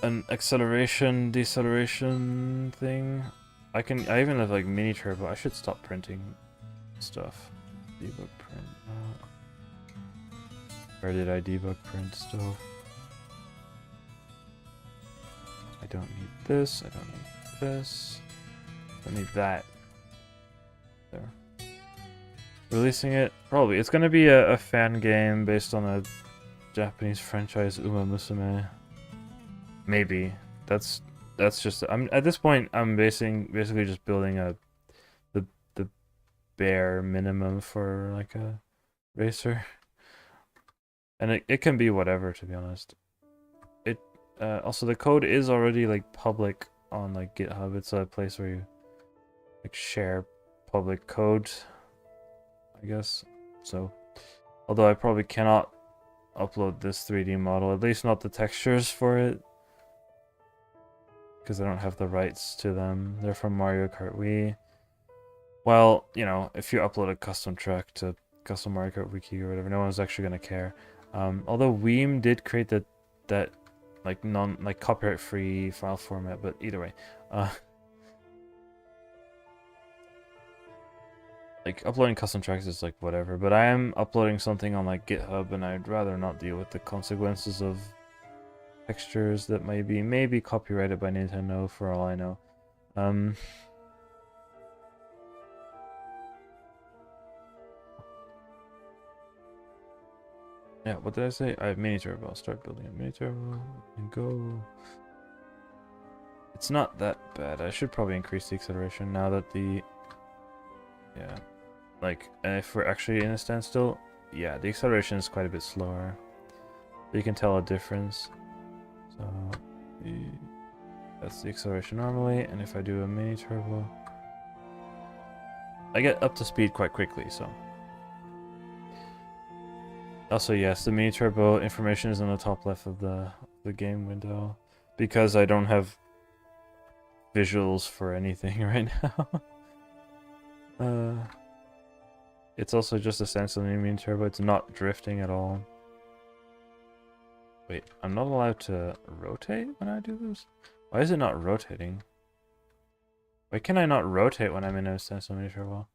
A: an acceleration, deceleration thing. I even have like mini turbo. I should stop printing stuff. Debug print. Where did I debug print stuff? I don't need this. I don't need this. I don't need that. There. Releasing it? Probably. It's gonna be a fan game based on a Japanese franchise, Uma Musume. Maybe. That's just... at this point, I'm basically just building the bare minimum for like a racer. And it can be whatever, to be honest. Also, the code is already like public on like GitHub. It's a place where you like share public code, I guess. So, although I probably cannot upload this 3D model, at least not the textures for it, because I don't have the rights to them. They're from Mario Kart Wii. Well, you know, if you upload a custom track to custom Mario Kart Wiki or whatever, no one's actually gonna care. Although Weem did create that like copyright free file format, but either way, like uploading custom tracks is like whatever. But I am uploading something on like GitHub, and I'd rather not deal with the consequences of textures that might be maybe copyrighted by Nintendo for all I know. Yeah, what did I say? I have mini turbo. I'll start building a mini turbo and go. It's not that bad. I should probably increase the acceleration now that the... Yeah. Like, if we're actually in a standstill, yeah, the acceleration is quite a bit slower. You can tell a difference. So, that's the acceleration normally, and if I do a mini turbo, I get up to speed quite quickly, so. Also, yes, the mini turbo information is on the top left of the game window, because I don't have visuals for anything right now. It's also just a standstill mini turbo. It's not drifting at all. Wait, I'm not allowed to rotate when I do this? Why is it not rotating? Why can I not rotate when I'm in a standstill mini turbo?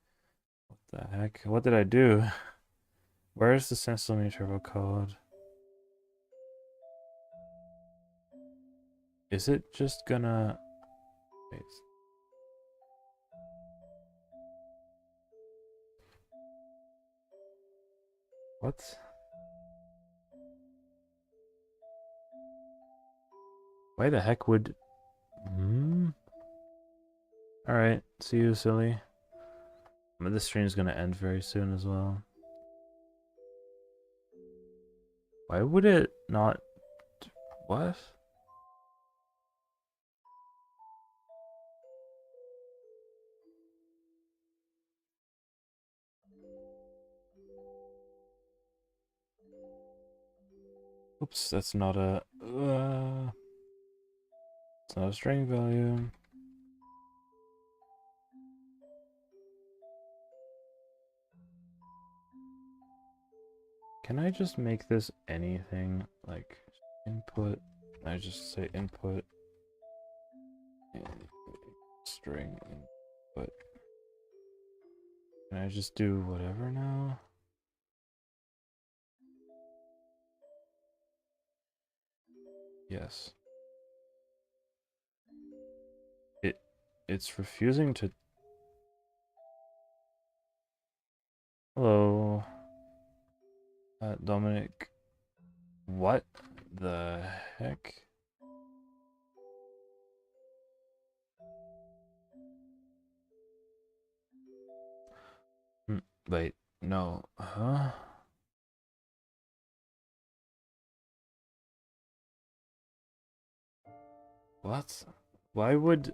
A: What the heck? What did I do? Where is the standstill mini turbo code? Is it just gonna... Wait. What? Why the heck would... Alright, see you, silly. But this stream's gonna end very soon as well. Why would it not... What? Oops, that's not a... it's not a string value. Can I just make this anything? Like, input... I just say input... string input. Can I just do whatever now? Yes. It's refusing to... Hello. Dominic. What the heck? Wait, no. Huh? What? Why would...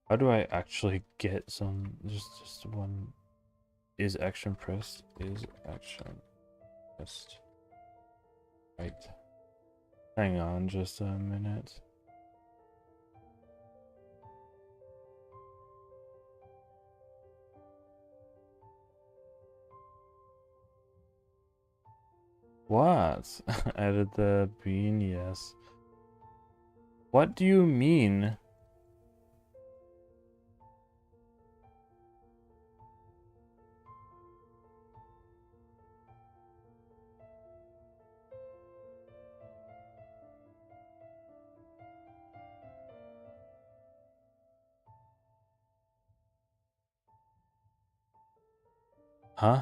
A: How do I actually get some... Just one... Is action pressed? Is action pressed? Right. Hang on just a minute. What? Added the bean, yes. What do you mean? Huh?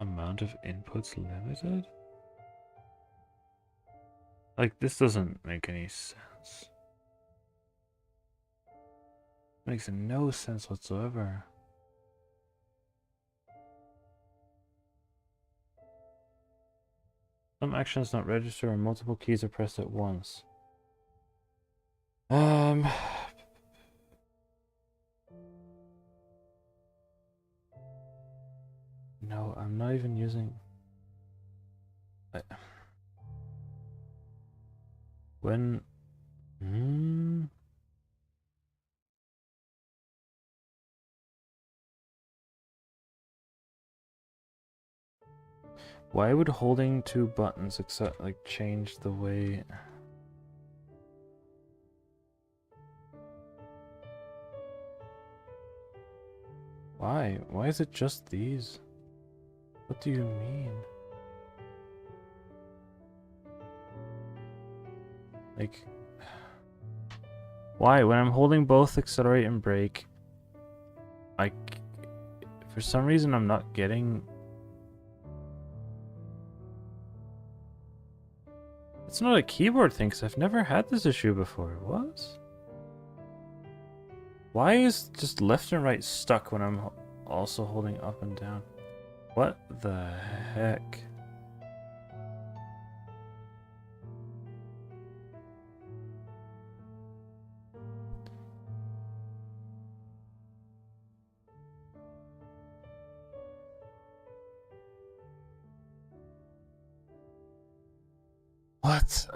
A: Amount of inputs limited? Like, this doesn't make any sense. Makes no sense whatsoever. Some actions not register and multiple keys are pressed at once. No, I'm not even using... When... Hmm... Why would holding two buttons except like change the way? Why? Why is it just these? What do you mean? Like, why? When I'm holding both accelerate and brake, for some reason I'm not getting... It's not a keyboard thing, because I've never had this issue before. What? Why is just left and right stuck when I'm also holding up and down? What the heck? What?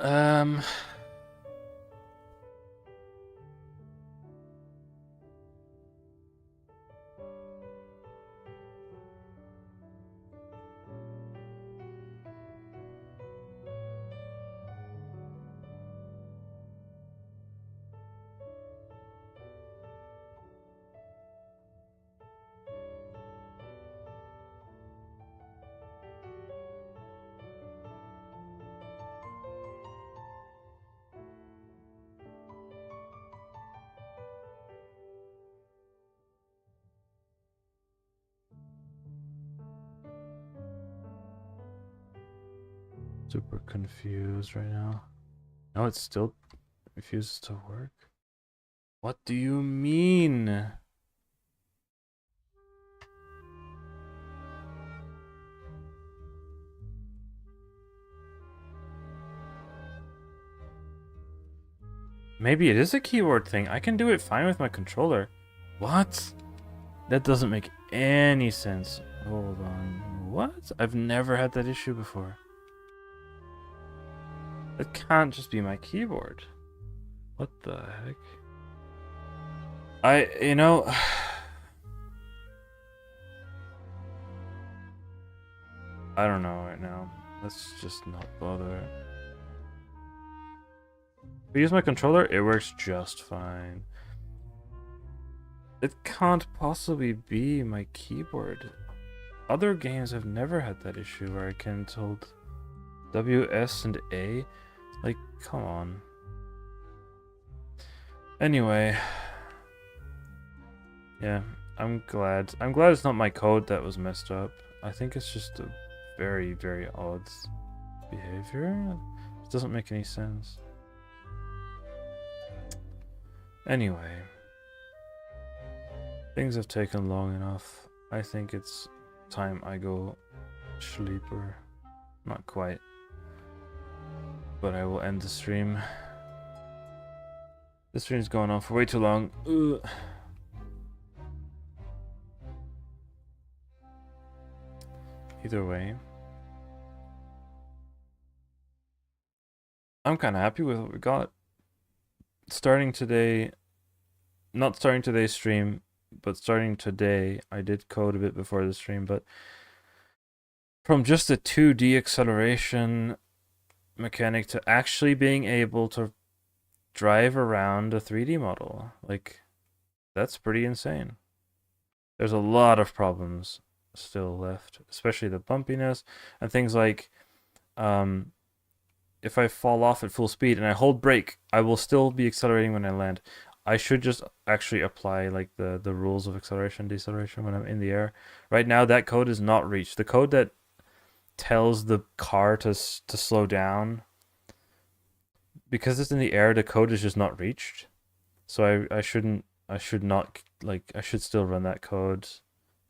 A: Super confused right now. No, it still refuses to work. What do you mean? Maybe it is a keyboard thing. I can do it fine with my controller. What? That doesn't make any sense. Hold on. What? I've never had that issue before. It can't just be my keyboard. What the heck? You know... I don't know right now. Let's just not bother. If I use my controller, it works just fine. It can't possibly be my keyboard. Other games have never had that issue where I can hold W, S, and A. Like, come on. Anyway. Yeah, I'm glad. I'm glad it's not my code that was messed up. I think it's just a very, very odd behavior. It doesn't make any sense. Anyway. Things have taken long enough. I think it's time I go sleeper. Not quite. But I will end the stream. The stream's going on for way too long. Ugh. Either way, I'm kind of happy with what we got. Starting today, not starting today's stream, but starting today, I did code a bit before the stream, but from just a 2D acceleration mechanic to actually being able to drive around a 3D model, like, that's pretty insane. There's a lot of problems still left, especially the bumpiness and things like if I fall off at full speed and I hold brake, I will still be accelerating when I land. I should just actually apply like the rules of acceleration, deceleration when I'm in the air. Right now, that code is not reached. The code that tells the car to slow down, because it's in the air, the code is just not reached. So I should still run that code,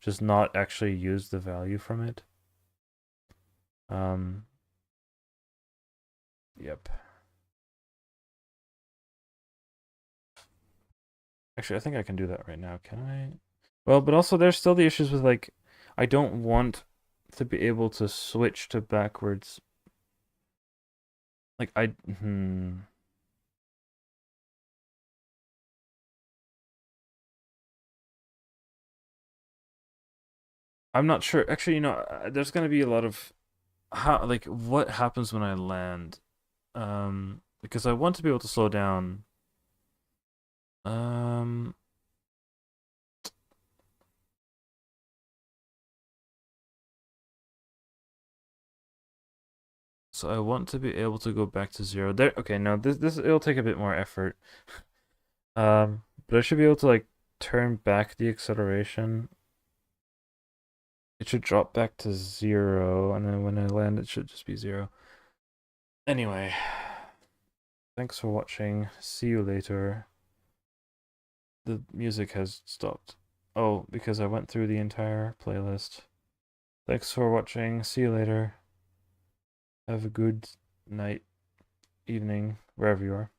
A: just not actually use the value from it. Yep. Actually, I think I can do that right now. Can I? Well, but also there's still the issues with like, I don't want to be able to switch to backwards. Like I'm not sure. Actually, there's gonna be a lot of how like what happens when I land. Because I want to be able to slow down. Um, so I want to be able to go back to zero. There. Okay, no, this it'll take a bit more effort. But I should be able to like turn back the acceleration. It should drop back to zero, and then when I land, it should just be zero. Anyway, thanks for watching. See you later. The music has stopped. Oh, because I went through the entire playlist. Thanks for watching. See you later. Have a good night, evening, wherever you are.